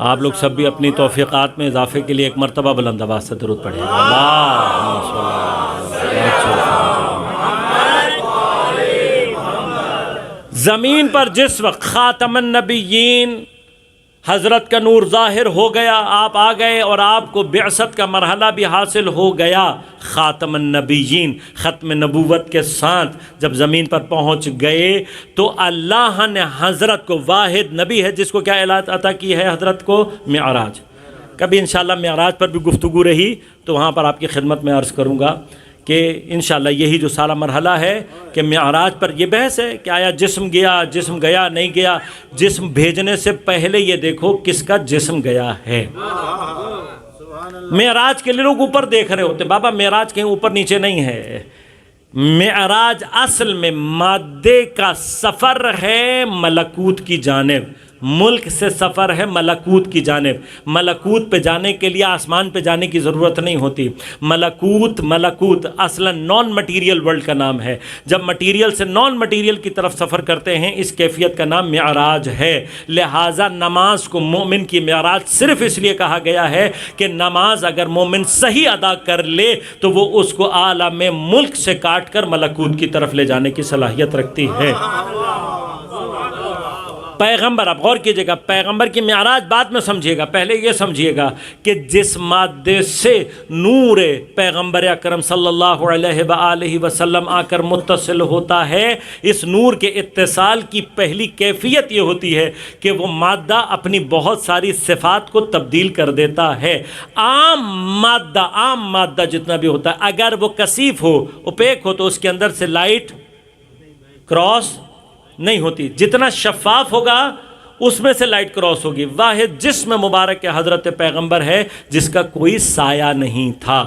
آپ لوگ سب بھی اپنی توفیقات میں اضافے کے لیے ایک مرتبہ بلند آواز سے درود پڑھیں. اللہم صلی زمین پر جس وقت خاتم النبیین حضرت کا نور ظاہر ہو گیا، آپ آ گئے اور آپ کو بعثت کا مرحلہ بھی حاصل ہو گیا، خاتم النبیین ختم نبوت کے ساتھ جب زمین پر پہنچ گئے تو اللہ نے حضرت کو، واحد نبی ہے جس کو کیا عطا کی ہے حضرت کو؟ معراج. کبھی انشاءاللہ معراج پر بھی گفتگو رہی تو وہاں پر آپ کی خدمت میں عرض کروں گا کہ انشاءاللہ یہی جو سارا مرحلہ ہے کہ معراج پر یہ بحث ہے کہ آیا جسم گیا نہیں گیا. جسم بھیجنے سے پہلے یہ دیکھو کس کا جسم گیا ہے. معراج کے لیے لوگ اوپر دیکھ رہے ہوتے، بابا معراج کہیں اوپر نیچے نہیں ہے. معراج اصل میں مادے کا سفر ہے ملکوت کی جانب، ملک سے سفر ہے ملکوت کی جانب. ملکوت پہ جانے کے لیے آسمان پہ جانے کی ضرورت نہیں ہوتی. ملکوت اصلا نان مٹیریل ورلڈ کا نام ہے. جب مٹیریل سے نان مٹیریل کی طرف سفر کرتے ہیں اس کیفیت کا نام معراج ہے. لہٰذا نماز کو مومن کی معراج صرف اس لیے کہا گیا ہے کہ نماز اگر مومن صحیح ادا کر لے تو وہ اس کو عالم ملک سے کاٹ کر ملکوت کی طرف لے جانے کی صلاحیت رکھتی ہے. پیغمبر، آپ غور کیجئے گا، پیغمبر کی معراج بعد میں سمجھیے گا، پہلے یہ سمجھیے گا کہ جس مادے سے نور پیغمبر اکرم صلی اللہ علیہ وآلہ وسلم آ کر متصل ہوتا ہے، اس نور کے اتصال کی پہلی کیفیت یہ ہوتی ہے کہ وہ مادہ اپنی بہت ساری صفات کو تبدیل کر دیتا ہے. عام مادہ جتنا بھی ہوتا ہے اگر وہ کثیف ہو، اوپیک ہو، تو اس کے اندر سے لائٹ کراس نہیں ہوتی. جتنا شفاف ہوگا اس میں سے لائٹ کراس ہوگی. واحد جسم مبارک حضرت پیغمبر ہے جس کا کوئی سایہ نہیں تھا.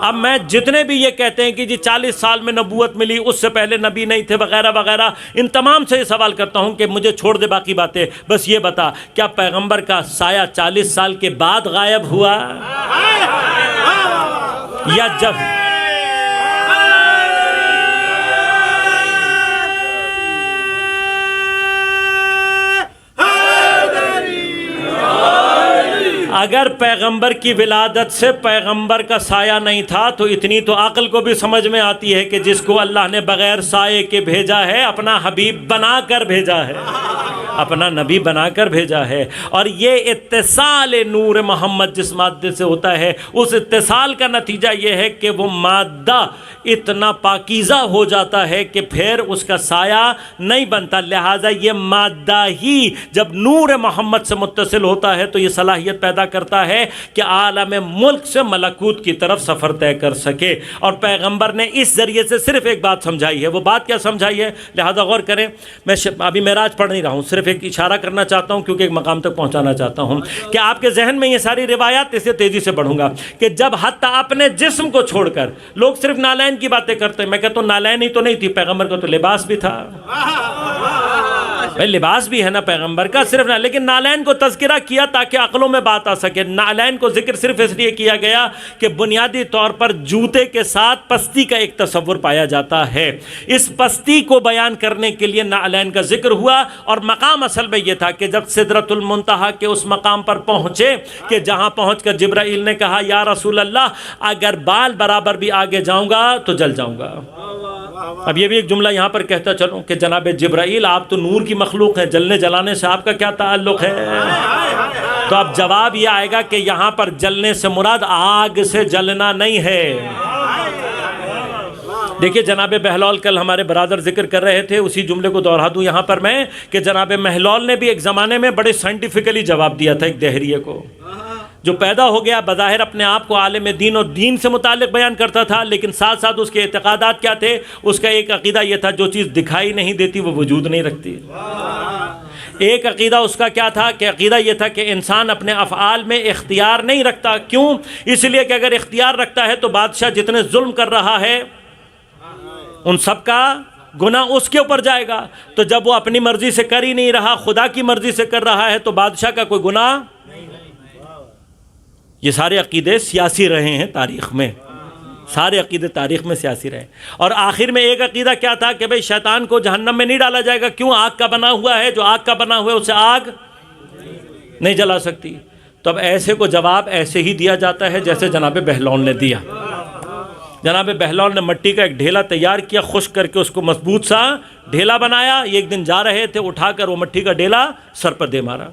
اب میں جتنے بھی یہ کہتے ہیں کہ جی 40 سال میں نبوت ملی، اس سے پہلے نبی نہیں تھے وغیرہ وغیرہ، ان تمام سے یہ سوال کرتا ہوں کہ مجھے چھوڑ دے باقی باتیں، بس یہ بتا کیا پیغمبر کا سایہ 40 سال کے بعد غائب ہوا یا جب؟ اگر پیغمبر کی ولادت سے پیغمبر کا سایہ نہیں تھا تو اتنی تو عقل کو بھی سمجھ میں آتی ہے کہ جس کو اللہ نے بغیر سائے کے بھیجا ہے، اپنا حبیب بنا کر بھیجا ہے، اپنا نبی بنا کر بھیجا ہے. اور یہ اتصال نور محمد جس مادے سے ہوتا ہے، اس اتصال کا نتیجہ یہ ہے کہ وہ مادہ اتنا پاکیزہ ہو جاتا ہے کہ پھر اس کا سایہ نہیں بنتا. لہٰذا یہ مادہ ہی جب نور محمد سے متصل ہوتا ہے تو یہ صلاحیت پیدا کرتا ہے کہ عالم ملک سے ملکوت کی طرف سفر طے کر سکے. اور پیغمبر نے اس ذریعے سے صرف ایک بات سمجھائی ہے. وہ بات کیا سمجھائی ہے؟ لہذا غور کریں. میں ابھی معراج پڑھ نہیں رہا ہوں، صرف ایک اشارہ کرنا چاہتا ہوں کیونکہ ایک مقام تک پہنچانا چاہتا ہوں کہ آپ کے ذہن میں یہ ساری روایات، اسے تیزی سے پڑھوں گا، کہ جب حتیٰ اپنے جسم کو چھوڑ کر لوگ صرف نالین کی باتیں کرتے ہیں. میں کہتا ہوں نالین ہی تو نہیں تھی، پیغمبر کا تو لباس بھی تھا. لباس بھی ہے نا پیغمبر کا، صرف نہ، لیکن نالین کو تذکرہ کیا تاکہ عقلوں میں بات آ سکے. نالین کو ذکر صرف اس لیے کیا گیا کہ بنیادی طور پر جوتے کے ساتھ پستی کا ایک تصور پایا جاتا ہے. اس پستی کو بیان کرنے کے لیے نالین کا ذکر ہوا. اور مقام اصل میں یہ تھا کہ جب سدرۃ المنتہا کے اس مقام پر پہنچے کہ جہاں پہنچ کر جبرائیل نے کہا یا رسول اللہ اگر بال برابر بھی آگے جاؤں گا تو جل جاؤں گا. اب یہ بھی ایک جملہ یہاں پر کہتا چلوں کہ جناب جبرائیل آپ تو نور کی مخلوق ہیں، جلنے جلانے سے آپ کا کیا تعلق ہے؟ تو اب جواب یہ آئے گا کہ یہاں پر جلنے سے مراد آگ سے جلنا نہیں ہے. دیکھیے جناب بہلول کل ہمارے برادر ذکر کر رہے تھے، اسی جملے کو دوہرا دوں یہاں پر میں کہ جناب بہلول نے بھی ایک زمانے میں بڑے سائنٹیفکلی جواب دیا تھا ایک دہریے کو جو پیدا ہو گیا، بظاہر اپنے آپ کو عالم دین اور دین سے متعلق بیان کرتا تھا، لیکن ساتھ ساتھ اس کے اعتقادات کیا تھے؟ اس کا ایک عقیدہ یہ تھا جو چیز دکھائی نہیں دیتی وہ وجود نہیں رکھتی. ایک عقیدہ اس کا کیا تھا کہ عقیدہ یہ تھا کہ انسان اپنے افعال میں اختیار نہیں رکھتا. کیوں؟ اس لیے کہ اگر اختیار رکھتا ہے تو بادشاہ جتنے ظلم کر رہا ہے ان سب کا گناہ اس کے اوپر جائے گا. تو جب وہ اپنی مرضی سے کر ہی نہیں رہا، خدا کی مرضی سے کر رہا ہے، تو بادشاہ کا کوئی گناہ. یہ سارے عقیدے سیاسی رہے ہیں تاریخ میں، سارے عقیدے تاریخ میں سیاسی رہے. اور آخر میں ایک عقیدہ کیا تھا کہ بھئی شیطان کو جہنم میں نہیں ڈالا جائے گا. کیوں؟ آگ کا بنا ہوا ہے، جو آگ کا بنا ہوا ہے اسے آگ نہیں جلا سکتی. تو اب ایسے کو جواب ایسے ہی دیا جاتا ہے جیسے جناب بہلول نے دیا. جناب بہلول نے مٹی کا ایک ڈھیلا تیار کیا، خشک کر کے اس کو مضبوط سا ڈھیلا بنایا. یہ ایک دن جا رہے تھے، اٹھا کر وہ مٹی کا ڈھیلا سر پر دے مارا.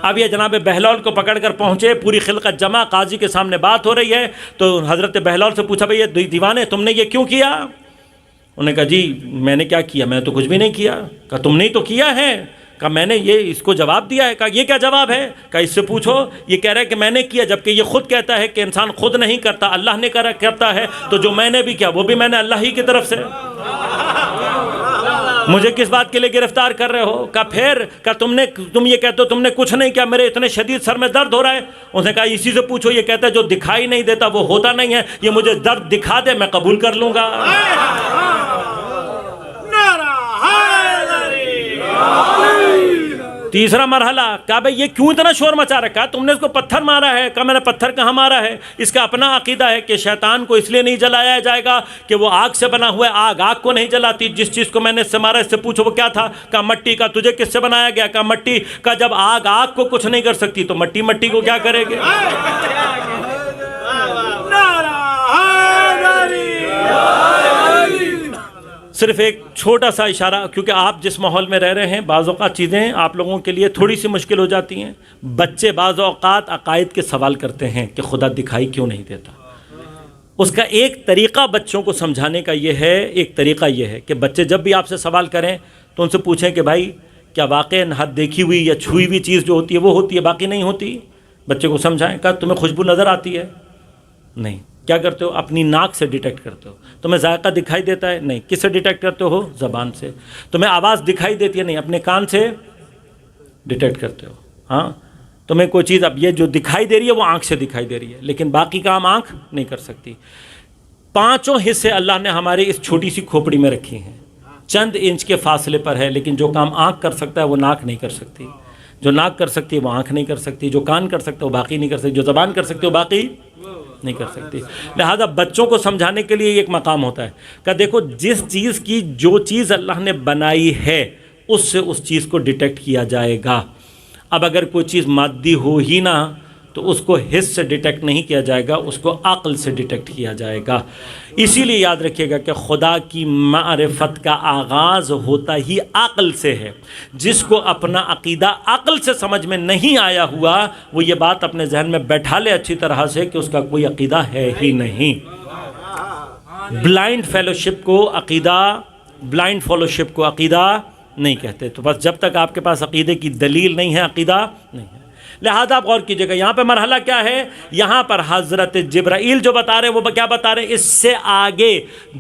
اب یہ جناب بہلول کو پکڑ کر پہنچے، پوری خلقت جمع، قاضی کے سامنے بات ہو رہی ہے. تو حضرت بہلول سے پوچھا بھئی یہ دیوانے تم نے یہ کیوں کیا؟ انہوں نے کہا جی میں نے کیا کیا، میں تو کچھ بھی نہیں کیا. کہا تم نے تو کیا ہے. کہا میں نے یہ اس کو جواب دیا ہے. کہا یہ کیا جواب ہے؟ کہا اس سے پوچھو. یہ کہہ رہا ہے کہ میں نے کیا، جبکہ یہ خود کہتا ہے کہ انسان خود نہیں کرتا، اللہ نے کرتا ہے. تو جو میں نے بھی کیا وہ بھی میں نے اللہ ہی کی طرف سے. مجھے کس بات کے لیے گرفتار کر رہے ہو؟ کہا پھر کہا تم یہ کہتے ہو تم نے کچھ نہیں کیا، میرے اتنے شدید سر میں درد ہو رہا ہے. اس نے کہا اسی سے پوچھو. یہ کہتا ہے جو دکھائی نہیں دیتا وہ ہوتا نہیں ہے، یہ مجھے درد دکھا دے میں قبول کر لوں گا. تیسرا مرحلہ، کہا بھئی یہ کیوں اتنا شور مچا رکھا؟ تم نے اس کو پتھر مارا ہے. کہا میں نے پتھر کہاں مارا ہے. اس کا اپنا عقیدہ ہے کہ شیطان کو اس لیے نہیں جلایا جائے گا کہ وہ آگ سے بنا ہوا ہے، آگ کو نہیں جلاتی. جس چیز کو میں نے اس سے مارا اس سے پوچھو وہ کیا تھا. کہا مٹی کا. تجھے کس سے بنایا گیا؟ کہا مٹی کا. جب آگ کو کچھ نہیں کر سکتی تو مٹی کو کیا کرے گے؟ صرف ایک چھوٹا سا اشارہ، کیونکہ آپ جس ماحول میں رہ رہے ہیں بعض اوقات چیزیں آپ لوگوں کے لیے تھوڑی سی مشکل ہو جاتی ہیں. بچے بعض اوقات عقائد کے سوال کرتے ہیں کہ خدا دکھائی کیوں نہیں دیتا. اس کا ایک طریقہ بچوں کو سمجھانے کا یہ ہے، ایک طریقہ یہ ہے کہ بچے جب بھی آپ سے سوال کریں تو ان سے پوچھیں کہ بھائی کیا واقعی حد دیکھی ہوئی یا چھوئی ہوئی چیز جو ہوتی ہے وہ ہوتی ہے، باقی نہیں ہوتی؟ بچے کو سمجھائیں. کہا تمہیں خوشبو نظر آتی ہے؟ نہیں. کیا کرتے ہو؟ اپنی ناک سے ڈیٹیکٹ کرتے ہو. تمہیں ذائقہ دکھائی دیتا ہے؟ نہیں. کس سے ڈیٹیکٹ کرتے ہو؟ زبان سے. تمہیں آواز دکھائی دیتی ہے؟ نہیں. اپنے کان سے ڈیٹیکٹ کرتے ہو. ہاں تمہیں کوئی چیز اب یہ جو دکھائی دے رہی ہے وہ آنکھ سے دکھائی دے رہی ہے، لیکن باقی کام آنکھ نہیں کر سکتی. پانچوں حصے اللہ نے ہماری اس چھوٹی سی کھوپڑی میں رکھی ہیں، چند انچ کے فاصلے پر ہے. لیکن جو کام آنکھ کر سکتا ہے وہ ناک نہیں کر سکتی، جو ناک کر سکتی ہے وہ آنکھ نہیں کر سکتی، جو کان کر سکتا ہے وہ باقی نہیں کر سکتی، جو زبان کر سکتی ہے وہ باقی نہیں کر سکتی. لہذا بچوں کو سمجھانے کے لیے ایک مقام ہوتا ہے کہ دیکھو جس چیز کی جو چیز اللہ نے بنائی ہے اس سے اس چیز کو ڈیٹیکٹ کیا جائے گا. اب اگر کوئی چیز مادی ہو ہی نہ تو اس کو حس سے ڈیٹیکٹ نہیں کیا جائے گا، اس کو عقل سے ڈیٹیکٹ کیا جائے گا. اسی لیے یاد رکھیے گا کہ خدا کی معرفت کا آغاز ہوتا ہی عقل سے ہے. جس کو اپنا عقیدہ عقل سے سمجھ میں نہیں آیا ہوا وہ یہ بات اپنے ذہن میں بیٹھا لے اچھی طرح سے کہ اس کا کوئی عقیدہ ہے ہی نہیں. بلائنڈ فیلوشپ کو عقیدہ نہیں کہتے. تو بس جب تک آپ کے پاس عقیدے کی دلیل نہیں ہے عقیدہ نہیں ہے. لہذا آپ غور کیجئے گا یہاں پہ مرحلہ کیا ہے. یہاں پر حضرت جبرائیل جو بتا رہے ہیں وہ کیا بتا رہے ہیں؟ اس سے آگے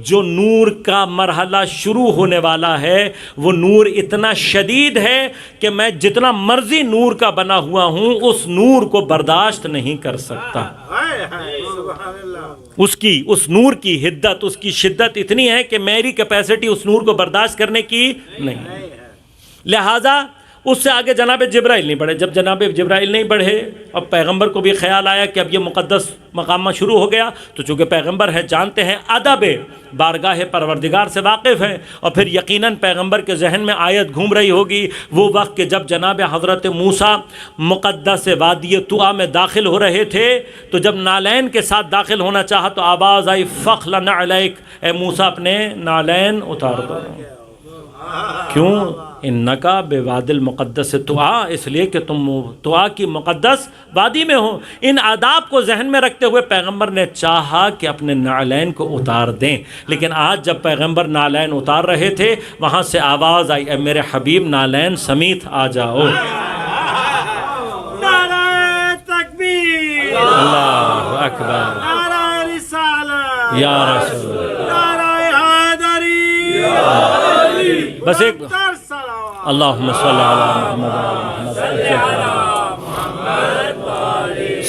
جو نور کا مرحلہ شروع ہونے والا ہے وہ نور اتنا شدید ہے کہ میں جتنا مرضی نور کا بنا ہوا ہوں اس نور کو برداشت نہیں کر سکتا. اس نور کی حدت، اس کی شدت اتنی ہے کہ میری کیپیسٹی اس نور کو برداشت کرنے کی نہیں. لہذا اس سے آگے جناب جبرائیل نہیں بڑھے. جب جناب جبرائیل نہیں بڑھے اور پیغمبر کو بھی خیال آیا کہ اب یہ مقدس مقامہ شروع ہو گیا، تو چونکہ پیغمبر ہے جانتے ہیں ادب بارگاہ پروردگار سے واقف ہیں، اور پھر یقیناً پیغمبر کے ذہن میں آیت گھوم رہی ہوگی وہ وقت کہ جب جناب حضرت موسیٰ مقدس وادی طویٰ میں داخل ہو رہے تھے تو جب نالین کے ساتھ داخل ہونا چاہا تو آواز آئی فخلع علیک، اے موسیٰ اپنے نالین اتار دو. کیوں؟ انکا بواد المقدس طویٰ، اس لیے کہ تم طویٰ کی مقدس وادی میں ہو. ان آداب کو ذہن میں رکھتے ہوئے پیغمبر نے چاہا کہ اپنے نالین کو اتار دیں، لیکن آج جب پیغمبر نالین اتار رہے تھے وہاں سے آواز آئی اے میرے حبیب نالین سمیت آ جاؤ. نعرہ تکبیر، اللہ اکبر، نعرہ رسالت، یا رسول اللہ، نعرہ حیدری، بس ایک صلوات. اللہم صلی علی محمد.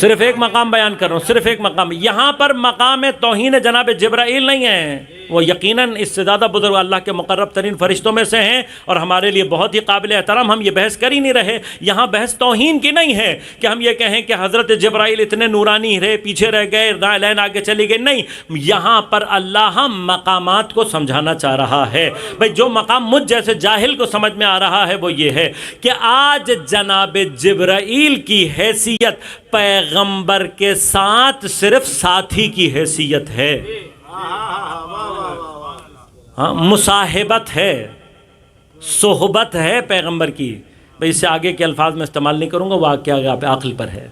صرف ایک مقام بیان کر رہا ہوں، صرف ایک مقام. یہاں پر مقام توہین جناب جبرائیل نہیں ہے. وہ یقیناً اس سے زیادہ بزرگ اللہ کے مقرب ترین فرشتوں میں سے ہیں اور ہمارے لیے بہت ہی قابل احترام. ہم یہ بحث کر ہی نہیں رہے. یہاں بحث توہین کی نہیں ہے کہ ہم یہ کہیں کہ حضرت جبرائیل اتنے نورانی رہے, پیچھے رہ گئے, لائن آگے چلی گئی. نہیں, یہاں پر اللہ مقامات کو سمجھانا چاہ رہا ہے. بھئی جو مقام مجھ جیسے جاہل کو سمجھ میں آ رہا ہے وہ یہ ہے کہ آج جناب جبرائیل کی حیثیت پیغمبر کے ساتھ صرف ساتھی کی حیثیت ہے. مصاحبت ہے, صحبت ہے پیغمبر کی. بھئی اس سے آگے کے الفاظ میں استعمال نہیں کروں گا, واقعہ عقل پر ہے.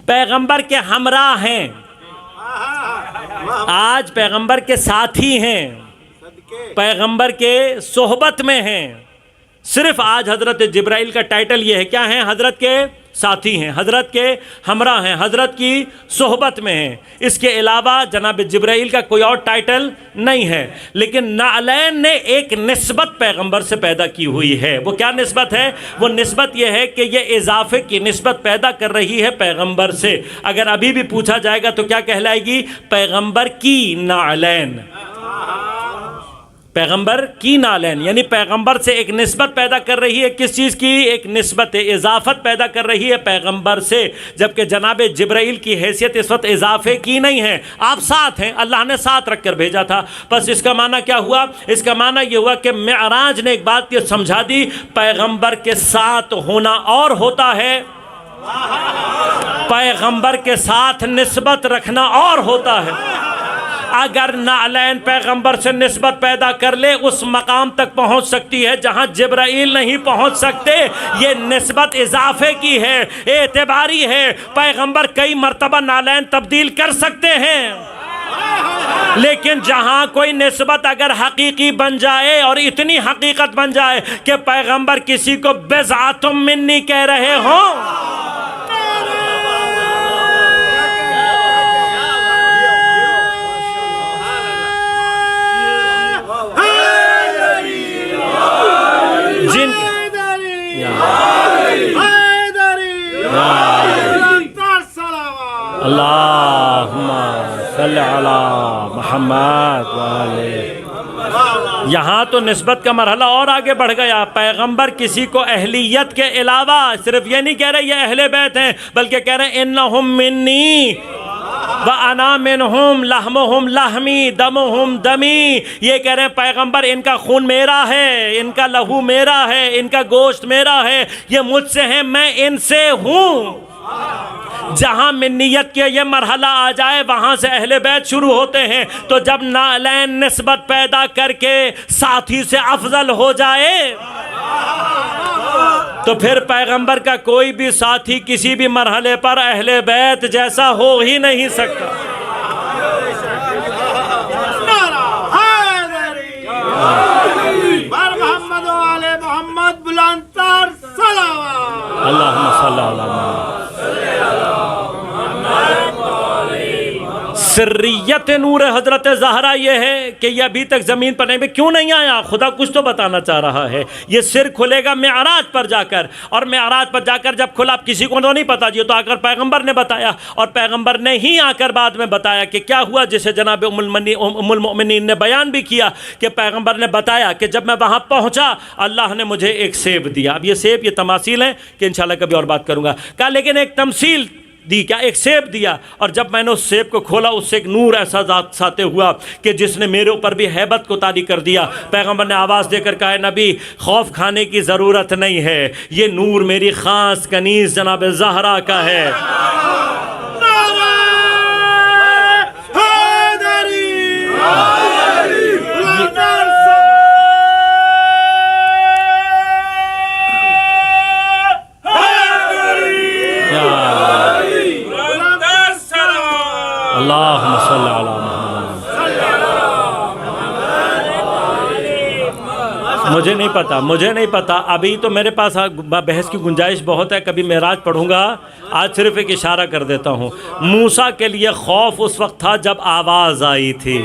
پیغمبر کے ہمراہ ہیں, آج پیغمبر کے ساتھی ہیں, پیغمبر کے صحبت میں ہیں. صرف آج حضرت جبرائیل کا ٹائٹل یہ ہے, کیا ہیں؟ حضرت کے ساتھی ہیں, حضرت کے ہمراہ ہیں, حضرت کی صحبت میں ہیں. اس کے علاوہ جناب جبرائیل کا کوئی اور ٹائٹل نہیں ہے. لیکن نعلین نے ایک نسبت پیغمبر سے پیدا کی ہوئی ہے. وہ کیا نسبت ہے؟ وہ نسبت یہ ہے کہ یہ اضافے کی نسبت پیدا کر رہی ہے پیغمبر سے. اگر ابھی بھی پوچھا جائے گا تو کیا کہلائے گی؟ پیغمبر کی نعلین. پیغمبر کی نعلین یعنی پیغمبر سے ایک نسبت پیدا کر رہی ہے. کس چیز کی؟ ایک نسبت اضافت پیدا کر رہی ہے پیغمبر سے. جبکہ جناب جبرائیل کی حیثیت اس وقت اضافے کی نہیں ہے, آپ ساتھ ہیں, اللہ نے ساتھ رکھ کر بھیجا تھا. بس اس کا معنی کیا ہوا؟ اس کا معنی یہ ہوا کہ معراج نے ایک بات یہ سمجھا دی, پیغمبر کے ساتھ ہونا اور ہوتا ہے, پیغمبر کے ساتھ نسبت رکھنا اور ہوتا ہے. اگر نعلین پیغمبر سے نسبت پیدا کر لے اس مقام تک پہنچ سکتی ہے جہاں جبرائیل نہیں پہنچ سکتے. یہ نسبت اضافے کی ہے, اعتباری ہے. پیغمبر کئی مرتبہ نعلین تبدیل کر سکتے ہیں, لیکن جہاں کوئی نسبت اگر حقیقی بن جائے اور اتنی حقیقت بن جائے کہ پیغمبر کسی کو بضعۃ منی کہہ رہے ہوں, جن اللہم صلی علی محمد یہاں تو نسبت کا مرحلہ اور آگے بڑھ گیا. پیغمبر کسی کو اہلیت کے علاوہ صرف یہ نہیں کہہ رہے یہ اہل بیت ہیں, بلکہ کہہ رہے ہیں انہم منی وَأَنَا مِنْهُمْ لَحْمُهُمْ لَحْمِي دَمُهُمْ دَمِي. یہ کہہ رہے ہیں پیغمبر ان کا خون میرا ہے, ان کا لہو میرا ہے, ان کا گوشت میرا ہے, یہ مجھ سے ہیں, میں ان سے ہوں. جہاں منیت کے یہ مرحلہ آ جائے وہاں سے اہل بیت شروع ہوتے ہیں. تو جب نعلین نسبت پیدا کر کے ساتھی سے افضل ہو جائے تو پھر پیغمبر کا کوئی بھی ساتھی کسی بھی مرحلے پر اہل بیت جیسا ہو ہی نہیں سکتا. محمد و آل محمد بلندتر صلوات. اللہم صلی علی محمد. سریت نور حضرت زہرا یہ ہے کہ یہ ابھی تک زمین پر نہیں, کیوں نہیں آیا؟ خدا کچھ تو بتانا چاہ رہا ہے. یہ سر کھلے گا معراج پر جا کر, اور معراج پر جا کر جب کھلا اب کسی کو تو نہیں پتا, یہ تو آ کر پیغمبر نے بتایا, اور پیغمبر نے ہی آ کر بعد میں بتایا کہ کیا ہوا, جسے جناب ام المؤمنین نے بیان بھی کیا کہ پیغمبر نے بتایا کہ جب میں وہاں پہنچا اللہ نے مجھے ایک سیب دیا. اب یہ سیب, یہ تماثیل ہیں کہ انشاءاللہ کبھی اور بات کروں گا. کہا لیکن ایک تمثیل دی, کیا ایک سیب دیا, اور جب میں نے اس سیب کو کھولا اس سے ایک نور ایسا ذات ساتے ہوا کہ جس نے میرے اوپر بھی ہیبت کو طاری کر دیا. پیغمبر نے آواز دے کر کہا نبی خوف کھانے کی ضرورت نہیں ہے, یہ نور میری خاص کنیز جناب زہرا کا ہے. اللہم صلی علی محمد. مجھے نہیں پتا ابھی تو میرے پاس بحث کی گنجائش بہت ہے, کبھی معراج پڑھوں گا. آج صرف ایک اشارہ کر دیتا ہوں. موسیٰ کے لیے خوف اس وقت تھا جب آواز آئی تھی,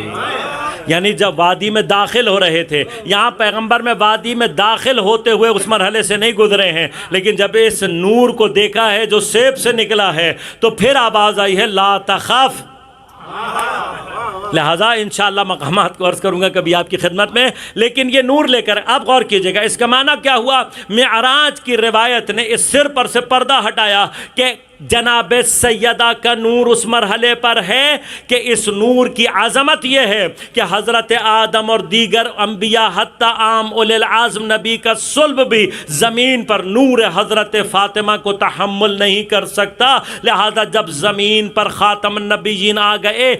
یعنی جب وادی میں داخل ہو رہے تھے. یہاں پیغمبر میں وادی میں داخل ہوتے ہوئے اس مرحلے سے نہیں گزرے ہیں, لیکن جب اس نور کو دیکھا ہے جو سیب سے نکلا ہے تو پھر آواز آئی ہے لا تخف لہٰذا انشاءاللہ مقامات کو عرض کروں گا کبھی آپ کی خدمت میں، لیکن یہ نور لے کر آپ غور کیجئے گا اس کا معنی کیا ہوا۔ معراج کی روایت نے اس سر پر سے پردہ ہٹایا کہ جناب سیدہ کا نور اس مرحلے پر ہے کہ اس نور کی عظمت یہ ہے کہ حضرت آدم اور دیگر انبیاء حتی عام اولی العزم نبی کا صلب بھی زمین پر نور حضرت فاطمہ کو تحمل نہیں کر سکتا، لہذا جب زمین پر خاتم النبیین آ گئے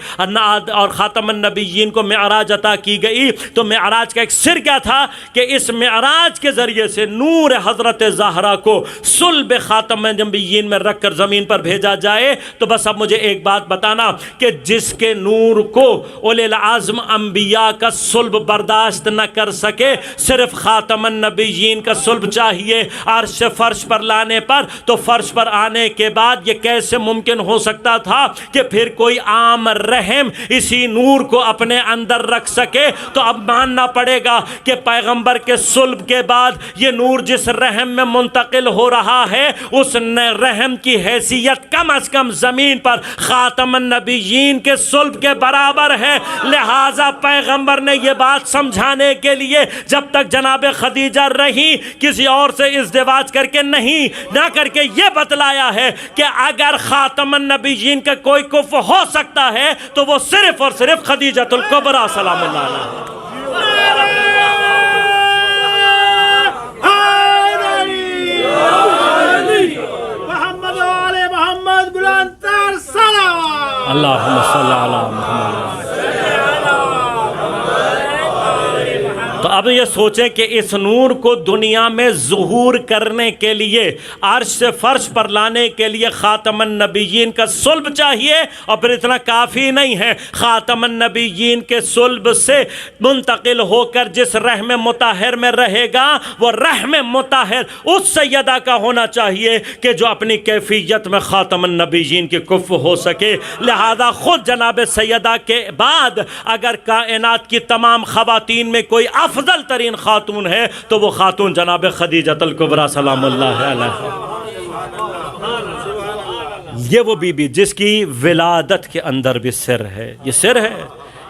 اور خاتم النبیین کو معراج عطا کی گئی تو معراج کا ایک سر کیا تھا کہ اس معراج کے ذریعے سے نور حضرت زہرا کو صلب خاتم النبیین میں رکھ کر زمین پر بھیجا جائے۔ تو بس اب مجھے ایک بات بتانا کہ جس کے نور کو اولی العزم انبیاء کا صلب برداشت نہ کر سکے، صرف خاتم النبیین کا صلب چاہیے عرش فرش پر لانے پر، تو فرش پر آنے کے بعد یہ کیسے ممکن ہو سکتا تھا کہ پھر کوئی عام رحم اسی نور کو اپنے اندر رکھ سکے؟ تو اب ماننا پڑے گا کہ پیغمبر کے صلب کے بعد یہ نور جس رحم میں منتقل ہو رہا ہے اس رحم کی حیثیت کم از کم زمین پر خاتم النبیین کے صلب کے برابر ہے۔ لہٰذا پیغمبر نے یہ بات سمجھانے کے لیے جب تک جناب خدیجہ رہی کسی اور سے ازدواج کر کے نہ کر کے یہ بتلایا ہے کہ اگر خاتم النبیین کا کوئی کفو ہو سکتا ہے تو وہ صرف اور صرف خدیجہ الکبریٰ سلام اللہ علیہا۔ اللہم صلی علی محمد۔ تو اب یہ سوچیں کہ اس نور کو دنیا میں ظہور کرنے کے لیے عرش سے فرش پر لانے کے لیے خاتم النبیین کا صلب چاہیے، اور پھر اتنا کافی نہیں ہے، خاتم النبیین کے صلب سے منتقل ہو کر جس رحم مطہر میں رہے گا وہ رحم مطہر اس سیدہ کا ہونا چاہیے کہ جو اپنی کیفیت میں خاتم النبیین کے کفو ہو سکے۔ لہذا خود جناب سیدہ کے بعد اگر کائنات کی تمام خواتین میں کوئی افضل ترین خاتون ہے تو وہ خاتون جناب خدیجہ الکبریٰ سلام اللہ علیہا۔ یہ وہ بی بی جس کی ولادت کے اندر بھی سر ہے، یہ سر ہے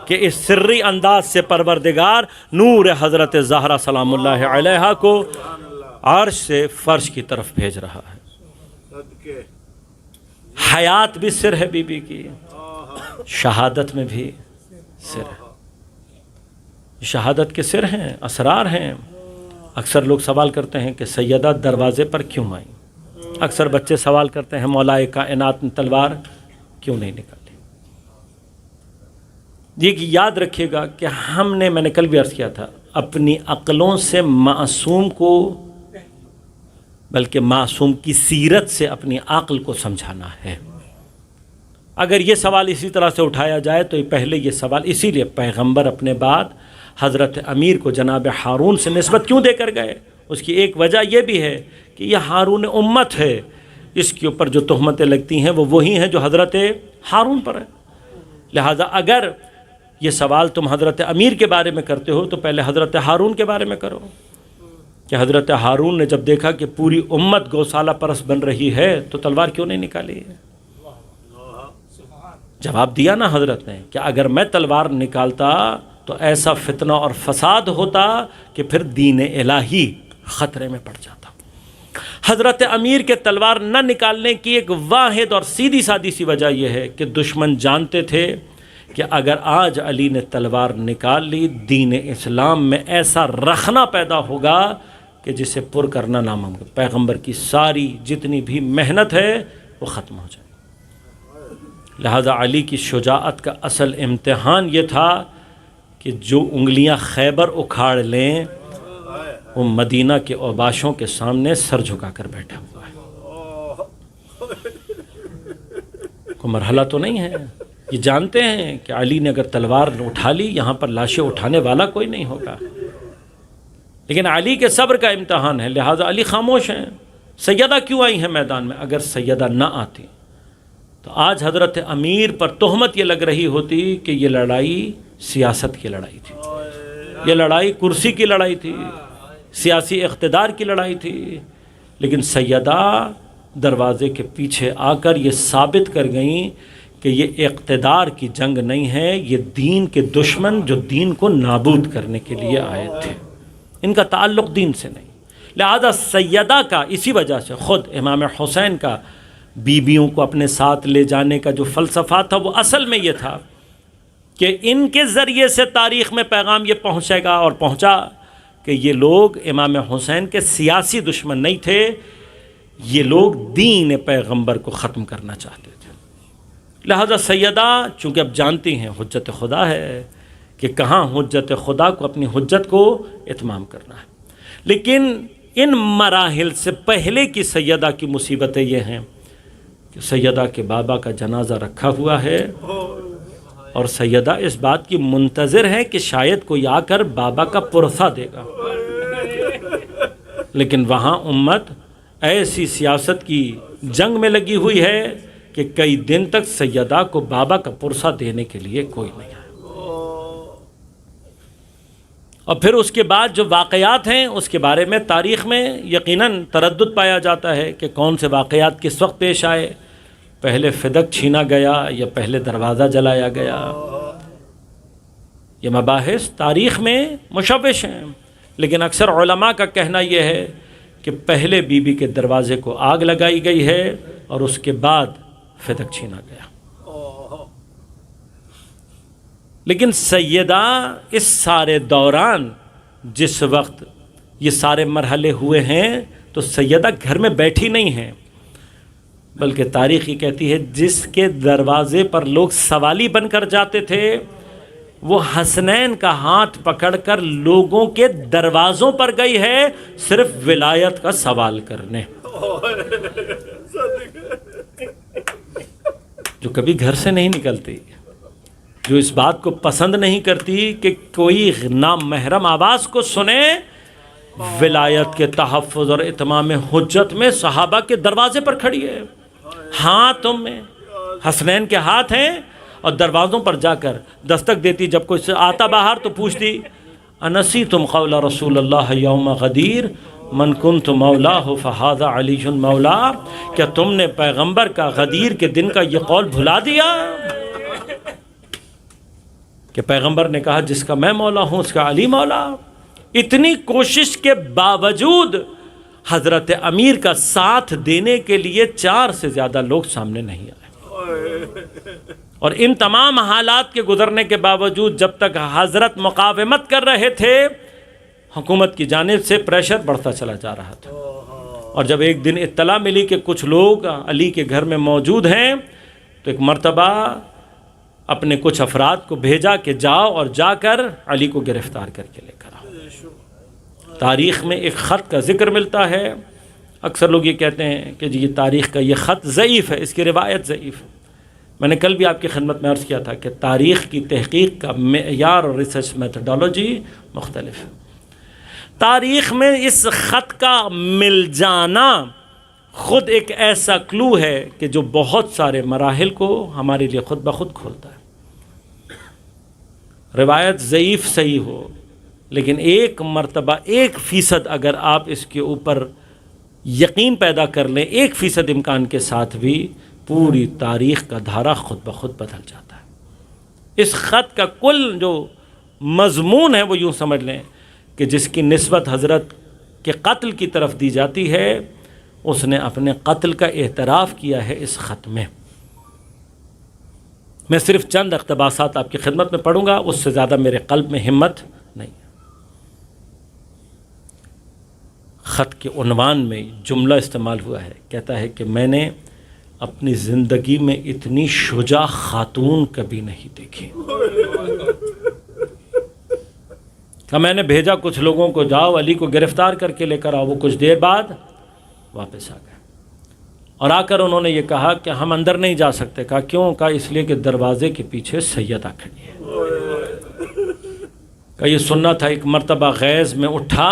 کہ اس سری انداز سے پروردگار نور حضرت زہرا سلام اللہ علیہا کو عرش سے فرش کی طرف بھیج رہا ہے۔ حیات بھی سر ہے بی بی کی، شہادت میں بھی سر ہے۔ شہادت کے سر ہیں، اسرار ہیں۔ اکثر لوگ سوال کرتے ہیں کہ سیدہ دروازے پر کیوں آئیں؟ اکثر بچے سوال کرتے ہیں مولا کائنات نے تلوار کیوں نہیں نکالی؟ یہ یاد رکھیے گا کہ میں نے کل بھی عرض کیا تھا، اپنی عقلوں سے معصوم کو، بلکہ معصوم کی سیرت سے اپنی عقل کو سمجھانا ہے۔ اگر یہ سوال اسی طرح سے اٹھایا جائے تو پہلے یہ سوال اسی لیے پیغمبر اپنے بعد حضرت امیر کو جناب ہارون سے نسبت کیوں دے کر گئے؟ اس کی ایک وجہ یہ بھی ہے کہ یہ ہارون امت ہے، اس کے اوپر جو تہمتیں لگتی ہیں وہ وہی ہیں جو حضرت ہارون پر ہے۔ لہٰذا اگر یہ سوال تم حضرت امیر کے بارے میں کرتے ہو تو پہلے حضرت ہارون کے بارے میں کرو کہ حضرت ہارون نے جب دیکھا کہ پوری امت گوسالہ پرست بن رہی ہے تو تلوار کیوں نہیں نکالی؟ جواب دیا نا حضرت نے کہ اگر میں تلوار نکالتا تو ایسا فتنہ اور فساد ہوتا کہ پھر دین الہی خطرے میں پڑ جاتا۔ حضرت امیر کے تلوار نہ نکالنے کی ایک واحد اور سیدھی سادی سی وجہ یہ ہے کہ دشمن جانتے تھے کہ اگر آج علی نے تلوار نکال لی دین اسلام میں ایسا رخنہ پیدا ہوگا کہ جسے پر کرنا ناممکن، پیغمبر کی ساری جتنی بھی محنت ہے وہ ختم ہو جائے۔ لہذا علی کی شجاعت کا اصل امتحان یہ تھا کہ جو انگلیاں خیبر اکھاڑ لیں وہ مدینہ کے اوباشوں کے سامنے سر جھکا کر بیٹھا ہوا ہے۔ کوئی مرحلہ تو نہیں ہے، یہ جانتے ہیں کہ علی نے اگر تلوار اٹھا لی یہاں پر لاشیں اٹھانے والا کوئی نہیں ہوگا، لیکن علی کے صبر کا امتحان ہے، لہٰذا علی خاموش ہیں۔ سیدہ کیوں آئی ہیں میدان میں؟ اگر سیدہ نہ آتی تو آج حضرت امیر پر تہمت یہ لگ رہی ہوتی کہ یہ لڑائی سیاست کی لڑائی تھی، یہ لڑائی کرسی کی لڑائی تھی، سیاسی اقتدار کی لڑائی تھی، لیکن سیدہ دروازے کے پیچھے آ کر یہ ثابت کر گئیں کہ یہ اقتدار کی جنگ نہیں ہے، یہ دین کے دشمن جو دین کو نابود کرنے کے لیے آئے تھے، ان کا تعلق دین سے نہیں۔ لہذا سیدہ کا اسی وجہ سے خود امام حسین کا بیویوں کو اپنے ساتھ لے جانے کا جو فلسفہ تھا وہ اصل میں یہ تھا کہ ان کے ذریعے سے تاریخ میں پیغام یہ پہنچے گا، اور پہنچا کہ یہ لوگ امام حسین کے سیاسی دشمن نہیں تھے، یہ لوگ دین پیغمبر کو ختم کرنا چاہتے تھے۔ لہذا سیدہ چونکہ اب جانتی ہیں حجت خدا ہے کہ کہاں حجت خدا کو اپنی حجت کو اتمام کرنا ہے، لیکن ان مراحل سے پہلے کی سیدہ کی مصیبتیں یہ ہیں کہ سیدہ کے بابا کا جنازہ رکھا ہوا ہے، اور سیدہ اس بات کی منتظر ہے کہ شاید کوئی آ کر بابا کا پرسہ دے گا، لیکن وہاں امت ایسی سیاست کی جنگ میں لگی ہوئی ہے کہ کئی دن تک سیدہ کو بابا کا پرسہ دینے کے لیے کوئی نہیں آیا۔ اور پھر اس کے بعد جو واقعات ہیں اس کے بارے میں تاریخ میں یقیناً تردد پایا جاتا ہے کہ کون سے واقعات کس وقت پیش آئے، پہلے فدق چھینا گیا یا پہلے دروازہ جلایا گیا۔ یہ مباحث تاریخ میں مشوش ہیں، لیکن اکثر علماء کا کہنا یہ ہے کہ پہلے بی بی کے دروازے کو آگ لگائی گئی ہے اور اس کے بعد فدق چھینا گیا۔ لیکن سیدہ اس سارے دوران جس وقت یہ سارے مرحلے ہوئے ہیں تو سیدہ گھر میں بیٹھی نہیں ہیں، بلکہ تاریخ یہ کہتی ہے جس کے دروازے پر لوگ سوالی بن کر جاتے تھے وہ حسنین کا ہاتھ پکڑ کر لوگوں کے دروازوں پر گئی ہے صرف ولایت کا سوال کرنے، جو کبھی گھر سے نہیں نکلتی، جو اس بات کو پسند نہیں کرتی کہ کوئی نامحرم آواز کو سنے، ولایت کے تحفظ اور اتمام حجت میں صحابہ کے دروازے پر کھڑی ہے، ہاتھوں میں حسنین کے ہاتھ ہیں، اور دروازوں پر جا کر دستک دیتی، جب کوئی آتا باہر تو پوچھتی انسیتم قول رسول اللہ یوم غدیر من کنت مولاہ فہذا علی مولا، کیا تم نے پیغمبر کا غدیر کے دن کا یہ قول بھلا دیا کہ پیغمبر نے کہا جس کا میں مولا ہوں اس کا علی مولا؟ اتنی کوشش کے باوجود حضرت امیر کا ساتھ دینے کے لیے 4 سے زیادہ لوگ سامنے نہیں آئے، اور ان تمام حالات کے گزرنے کے باوجود جب تک حضرت مقاومت کر رہے تھے حکومت کی جانب سے پریشر بڑھتا چلا جا رہا تھا، اور جب ایک دن اطلاع ملی کہ کچھ لوگ علی کے گھر میں موجود ہیں تو ایک مرتبہ اپنے کچھ افراد کو بھیجا کہ جاؤ اور جا کر علی کو گرفتار کر کے لے کر آؤ۔ تاریخ میں ایک خط کا ذکر ملتا ہے، اکثر لوگ یہ کہتے ہیں کہ جی یہ تاریخ کا یہ خط ضعیف ہے، اس کی روایت ضعیف ہے۔ میں نے کل بھی آپ کی خدمت میں عرض کیا تھا کہ تاریخ کی تحقیق کا معیار اور ریسرچ میتھڈالوجی مختلف ہے۔ تاریخ میں اس خط کا مل جانا خود ایک ایسا کلو ہے کہ جو بہت سارے مراحل کو ہمارے لیے خود بخود کھولتا ہے۔ روایت ضعیف صحیح ہو، لیکن ایک مرتبہ 1% اگر آپ اس کے اوپر یقین پیدا کر لیں، 1% امکان کے ساتھ بھی پوری تاریخ کا دھارا خود بخود بدل جاتا ہے۔ اس خط کا کل جو مضمون ہے وہ یوں سمجھ لیں کہ جس کی نسبت حضرت کے قتل کی طرف دی جاتی ہے، اس نے اپنے قتل کا اعتراف کیا ہے اس خط میں۔ میں صرف چند اقتباسات آپ کی خدمت میں پڑھوں گا، اس سے زیادہ میرے قلب میں ہمت نہیں ہے۔ خط کے عنوان میں جملہ استعمال ہوا ہے، کہتا ہے کہ میں نے اپنی زندگی میں اتنی شجاع خاتون کبھی نہیں دیکھی۔ کہ میں نے بھیجا کچھ لوگوں کو جاؤ علی کو گرفتار کر کے لے کر آؤ، وہ کچھ دیر بعد واپس آ گئے، اور آ کر انہوں نے یہ کہا کہ ہم اندر نہیں جا سکتے۔ کہا کیوں؟ کہا اس لیے کہ دروازے کے پیچھے سیدہ کھڑی ہے۔ کہ یہ سننا تھا۔ ایک مرتبہ غیظ میں اٹھا،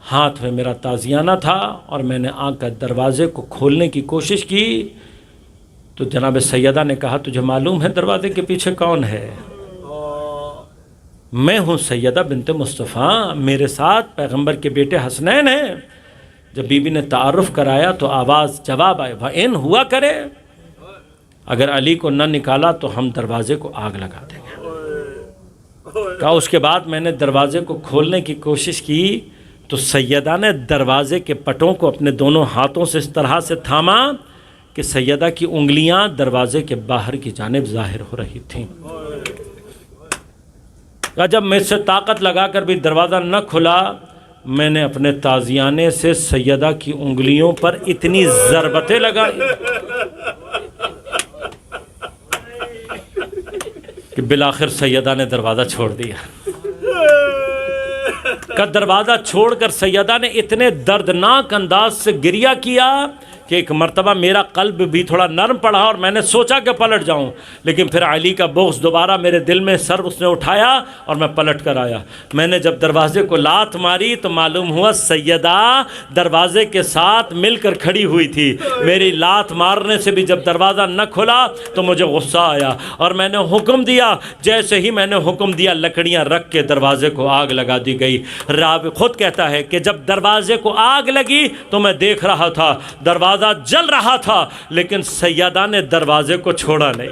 ہاتھ میں میرا تازیانہ تھا، اور میں نے آ کر دروازے کو کھولنے کی کوشش کی تو جناب سیدہ نے کہا تجھے معلوم ہے دروازے کے پیچھے کون ہے؟ میں ہوں سیدہ بنت مصطفیٰ، میرے ساتھ پیغمبر کے بیٹے حسنین ہیں۔ جب بی بی نے تعارف کرایا تو آواز جواب آئے وَإِن ہوا کرے، اگر علی کو نہ نکالا تو ہم دروازے کو آگ لگا دیں گے۔ کہا اس کے بعد میں نے دروازے کو کھولنے کی کوشش کی تو سیدہ نے دروازے کے پٹوں کو اپنے دونوں ہاتھوں سے اس طرح سے تھاما کہ سیدہ کی انگلیاں دروازے کے باہر کی جانب ظاہر ہو رہی تھیں۔ کہا جب میں سے طاقت لگا کر بھی دروازہ نہ کھلا، میں نے اپنے تازیانے سے سیدہ کی انگلیوں پر اتنی ضربتیں لگائی کہ بالآخر سیدہ نے دروازہ چھوڑ دیا۔ کہ دروازہ چھوڑ کر سیدہ نے اتنے دردناک انداز سے گریہ کیا کہ ایک مرتبہ میرا قلب بھی تھوڑا نرم پڑا اور میں نے سوچا کہ پلٹ جاؤں، لیکن پھر علی کا بغض دوبارہ میرے دل میں سر اس نے اٹھایا اور میں پلٹ کر آیا۔ میں نے جب دروازے کو لات ماری تو معلوم ہوا سیدہ دروازے کے ساتھ مل کر کھڑی ہوئی تھی۔ میری لات مارنے سے بھی جب دروازہ نہ کھلا تو مجھے غصہ آیا اور میں نے حکم دیا، جیسے ہی میں نے حکم دیا لکڑیاں رکھ کے دروازے کو آگ لگا دی گئی۔ راوی خود کہتا ہے کہ جب دروازے کو آگ لگی تو میں دیکھ رہا تھا دروازہ جل رہا تھا، لیکن سیدہ نے دروازے کو چھوڑا نہیں۔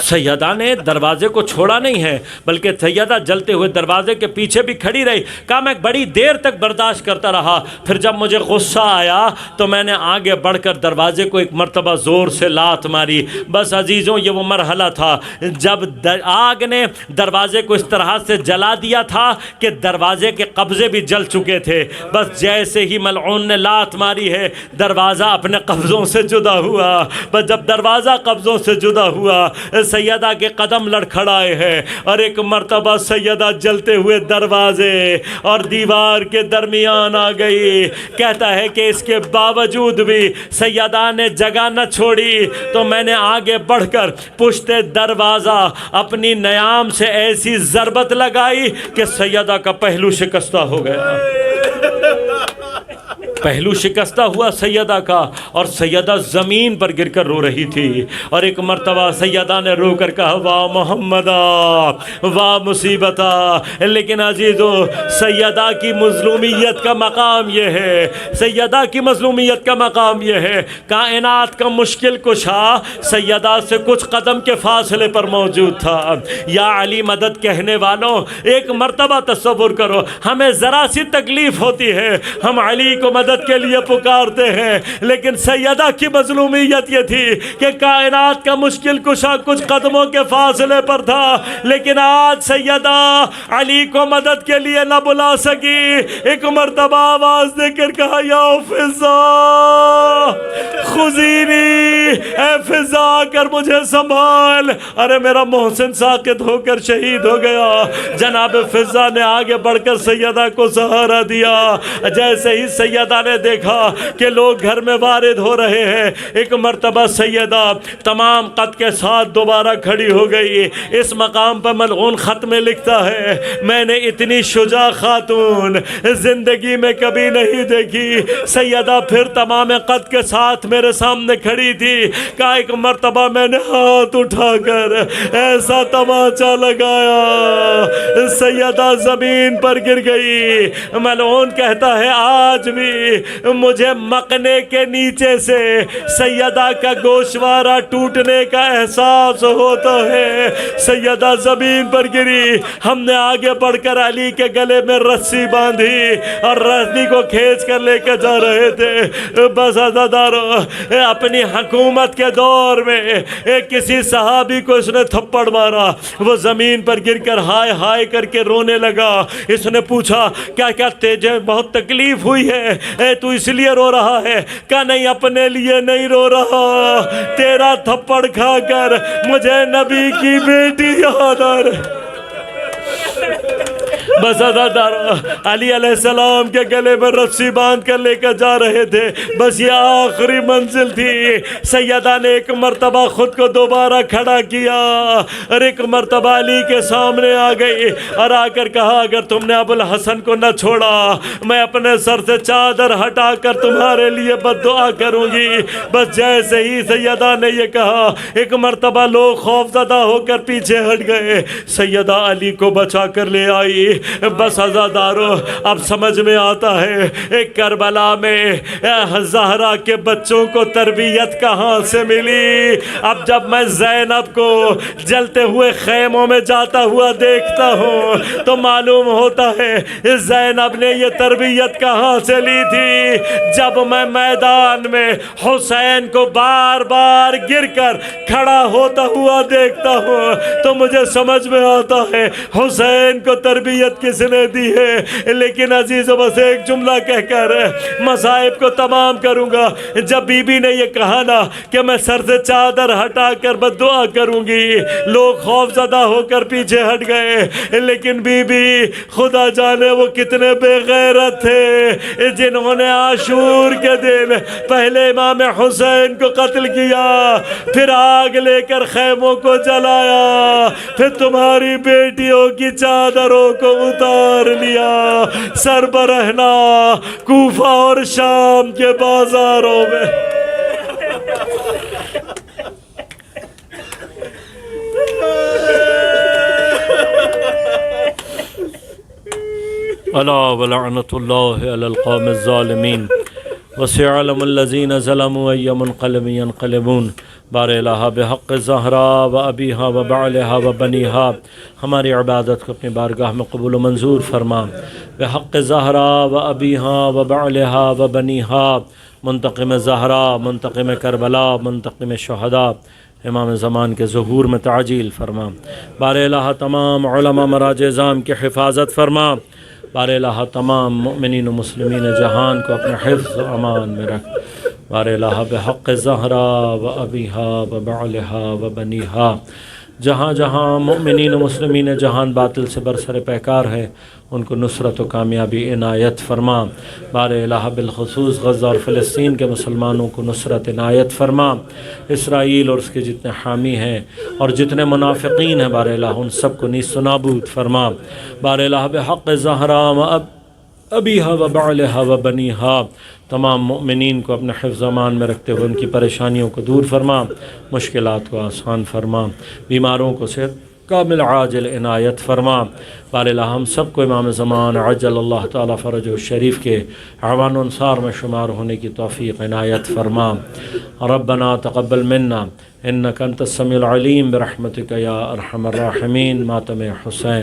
سیدہ نے دروازے کو چھوڑا نہیں ہے، بلکہ سیدہ جلتے ہوئے دروازے کے پیچھے بھی کھڑی رہی۔ کہا میں بڑی دیر تک برداشت کرتا رہا، پھر جب مجھے غصہ آیا تو میں نے آگے بڑھ کر دروازے کو ایک مرتبہ زور سے لات ماری۔ بس عزیزوں، یہ وہ مرحلہ تھا جب آگ نے دروازے کو اس طرح سے جلا دیا تھا کہ دروازے کے قبضے بھی جل چکے تھے۔ بس جیسے ہی ملعون نے لات ماری ہے، دروازہ اپنے قبضوں سے جدا ہوا۔ بس جب دروازہ قبضوں سے جدا ہوا، سیدہ کے قدم لڑکھڑائے ہیں اور ایک مرتبہ سیدہ جلتے ہوئے دروازے اور دیوار کے درمیان آ گئی۔ کہتا ہے کہ اس کے باوجود بھی سیدہ نے جگہ نہ چھوڑی تو میں نے آگے بڑھ کر پشت دروازہ اپنی نیام سے ایسی ضربت لگائی کہ سیدہ کا پہلو شکستہ ہو گیا۔ پہلو شکستہ ہوا سیدہ کا اور سیدہ زمین پر گر کر رو رہی تھی۔ اور ایک مرتبہ سیدہ نے رو کر کہا واہ محمدہ، واہ مصیبتہ۔ لیکن عزیزو، سیدہ کی مظلومیت کا مقام یہ ہے، سیدہ کی مظلومیت کا مقام یہ ہے، کائنات کا مشکل کشا سیدہ سے کچھ قدم کے فاصلے پر موجود تھا۔ یا علی مدد کہنے والوں، ایک مرتبہ تصور کرو، ہمیں ذرا سی تکلیف ہوتی ہے، ہم علی کو مدد کے لیے پکارتے ہیں، لیکن سیدہ کی مظلومیت یہ تھی کہ کائنات کا مشکل کشا کچھ قدموں کے فاصلے پر تھا، لیکن آج سیدہ علی کو مدد کے لیے نہ بلا سکی۔ ایک مرتبہ آواز دے کر کہا یا فضا خذینی، اے فضا کر مجھے سنبھال۔ ارے میرا محسن ساقط ہو کر شہید ہو گیا۔ جناب فضا نے آگے بڑھ کر سیدہ کو سہارا دیا۔ جیسے ہی سیدہ نے دیکھا کہ لوگ گھر میں وارد ہو رہے ہیں، ایک مرتبہ سیدہ تمام قد کے ساتھ دوبارہ کھڑی ہو گئی۔ اس مقام پر ملعون خط میں لکھتا ہے میں نے اتنی شجاع خاتون زندگی میں کبھی نہیں دیکھی۔ سیدہ پھر تمام قد کے ساتھ میرے سامنے کھڑی تھی۔ کہ ایک مرتبہ میں نے ہاتھ اٹھا کر ایسا تماچا لگایا، سیدہ زمین پر گر گئی۔ ملعون کہتا ہے آج بھی مجھے مقنے کے نیچے سے سیدہ کا گوشوارہ ٹوٹنے کا احساس ہوتا ہے۔ سیدہ زمین پر گری، ہم نے آگے بڑھ کر علی کے گلے میں رسی باندھی اور رسی کو کھینچ کر لے کے جا رہے تھے۔ بس عزادارو، اپنی حکومت کے دور میں کسی صحابی کو اس نے تھپڑ مارا، وہ زمین پر گر کر ہائے ہائے کر کے رونے لگا۔ اس نے پوچھا کیا کیا تجھے بہت تکلیف ہوئی ہے، تو اس لیے رو رہا ہے؟ کہا نہیں، اپنے لیے نہیں رو رہا، تیرا تھپڑ کھا کر مجھے نبی کی بیٹی یاد آ رہی۔ بس عزادارو، علی علیہ السلام کے گلے میں رسی باندھ کر لے کر جا رہے تھے۔ بس یہ آخری منزل تھی۔ سیدہ نے ایک مرتبہ خود کو دوبارہ کھڑا کیا اور ایک مرتبہ علی کے سامنے آ گئی اور آ کر کہا اگر تم نے ابو الحسن کو نہ چھوڑا، میں اپنے سر سے چادر ہٹا کر تمہارے لیے بد دعا کروں گی۔ بس جیسے ہی سیدہ نے یہ کہا، ایک مرتبہ لوگ خوف زدہ ہو کر پیچھے ہٹ گئے۔ سیدہ علی کو بچا کر لے آئی بس عزادارو اب سمجھ میں آتا ہے ایک کربلا میں زہرا کے بچوں کو تربیت کہاں سے ملی۔ اب جب میں زینب کو جلتے ہوئے خیموں میں جاتا ہوا دیکھتا ہوں تو معلوم ہوتا ہے زینب نے یہ تربیت کہاں سے لی تھی۔ جب میں میدان میں حسین کو بار بار گر کر کھڑا ہوتا ہوا دیکھتا ہوں تو مجھے سمجھ میں آتا ہے حسین کو تربیت کس نے دی ہے۔ لیکن عزیزو بس ایک جملہ کہہ کر مصائب کو تمام کروں گا۔ جب بی بی نے یہ کہا نا کہ میں سر سے چادر ہٹا کر بد دعا کروں گی، لوگ خوف زدہ ہو کر پیچھے ہٹ گئے، لیکن بی بی خدا جانے وہ کتنے بے غیرت تھے جنہوں نے عاشور کے دن پہلے امام حسین کو قتل کیا، پھر آگ لے کر خیموں کو جلایا، پھر تمہاری بیٹیوں کی چادروں کو اتار لیا، سر برہنا کوفہ اور شام کے بازاروں میں۔ الا ولعنۃ اللہ علی القوم الظالمین وسيعلم الذين ظلموا أي منقلب ينقلبون۔ بار الہ بحق زہرا و ابیہا و بعلہا و بنیہا، ہماری عبادت کو اپنی بارگاہ میں قبول و منظور فرما۔ بحق زہرا و ابیہا و بعلہا و بنیہا، منتقم زہرا، منتقم کربلا، منتقم شہداء، امام زمان کے ظہور میں تعجیل فرما۔ بار الہ تمام علماء مراج اعظام کی حفاظت فرما۔ بار الہ تمام مؤمنین و مسلمین جہان کو اپنے حفظ و امان میں رکھ۔ بار الہ بحق زہرا و ابیہا و بعلہا و بنیہا، جہاں جہاں مؤمنین و مسلمین جہان باطل سے برسر پیکار ہے ان کو نصرت و کامیابی عنایت فرما۔ بار الہ بالخصوص غزہ اور فلسطین کے مسلمانوں کو نصرت عنایت فرما۔ اسرائیل اور اس کے جتنے حامی ہیں اور جتنے منافقین ہیں بار الہ ان سب کو نیست و نابود فرما۔ بار الہ بحق زہرا و ابیہا و بعلہا و بنیہا، تمام مؤمنین کو اپنے حفظ امان میں رکھتے ہوئے ان کی پریشانیوں کو دور فرما، مشکلات کو آسان فرما، بیماروں کو صحت کامل عاجل عنایت فرما۔ بار الہ ہم سب کو امام زمان عجل اللہ تعالیٰ فرجہ الشریف کے اعوان و انصار میں شمار ہونے کی توفیق عنایت فرما۔ ربنا تقبل منا انک انت السمیع العلیم برحمتک یا ارحم الراحمین۔ ماتم حسین۔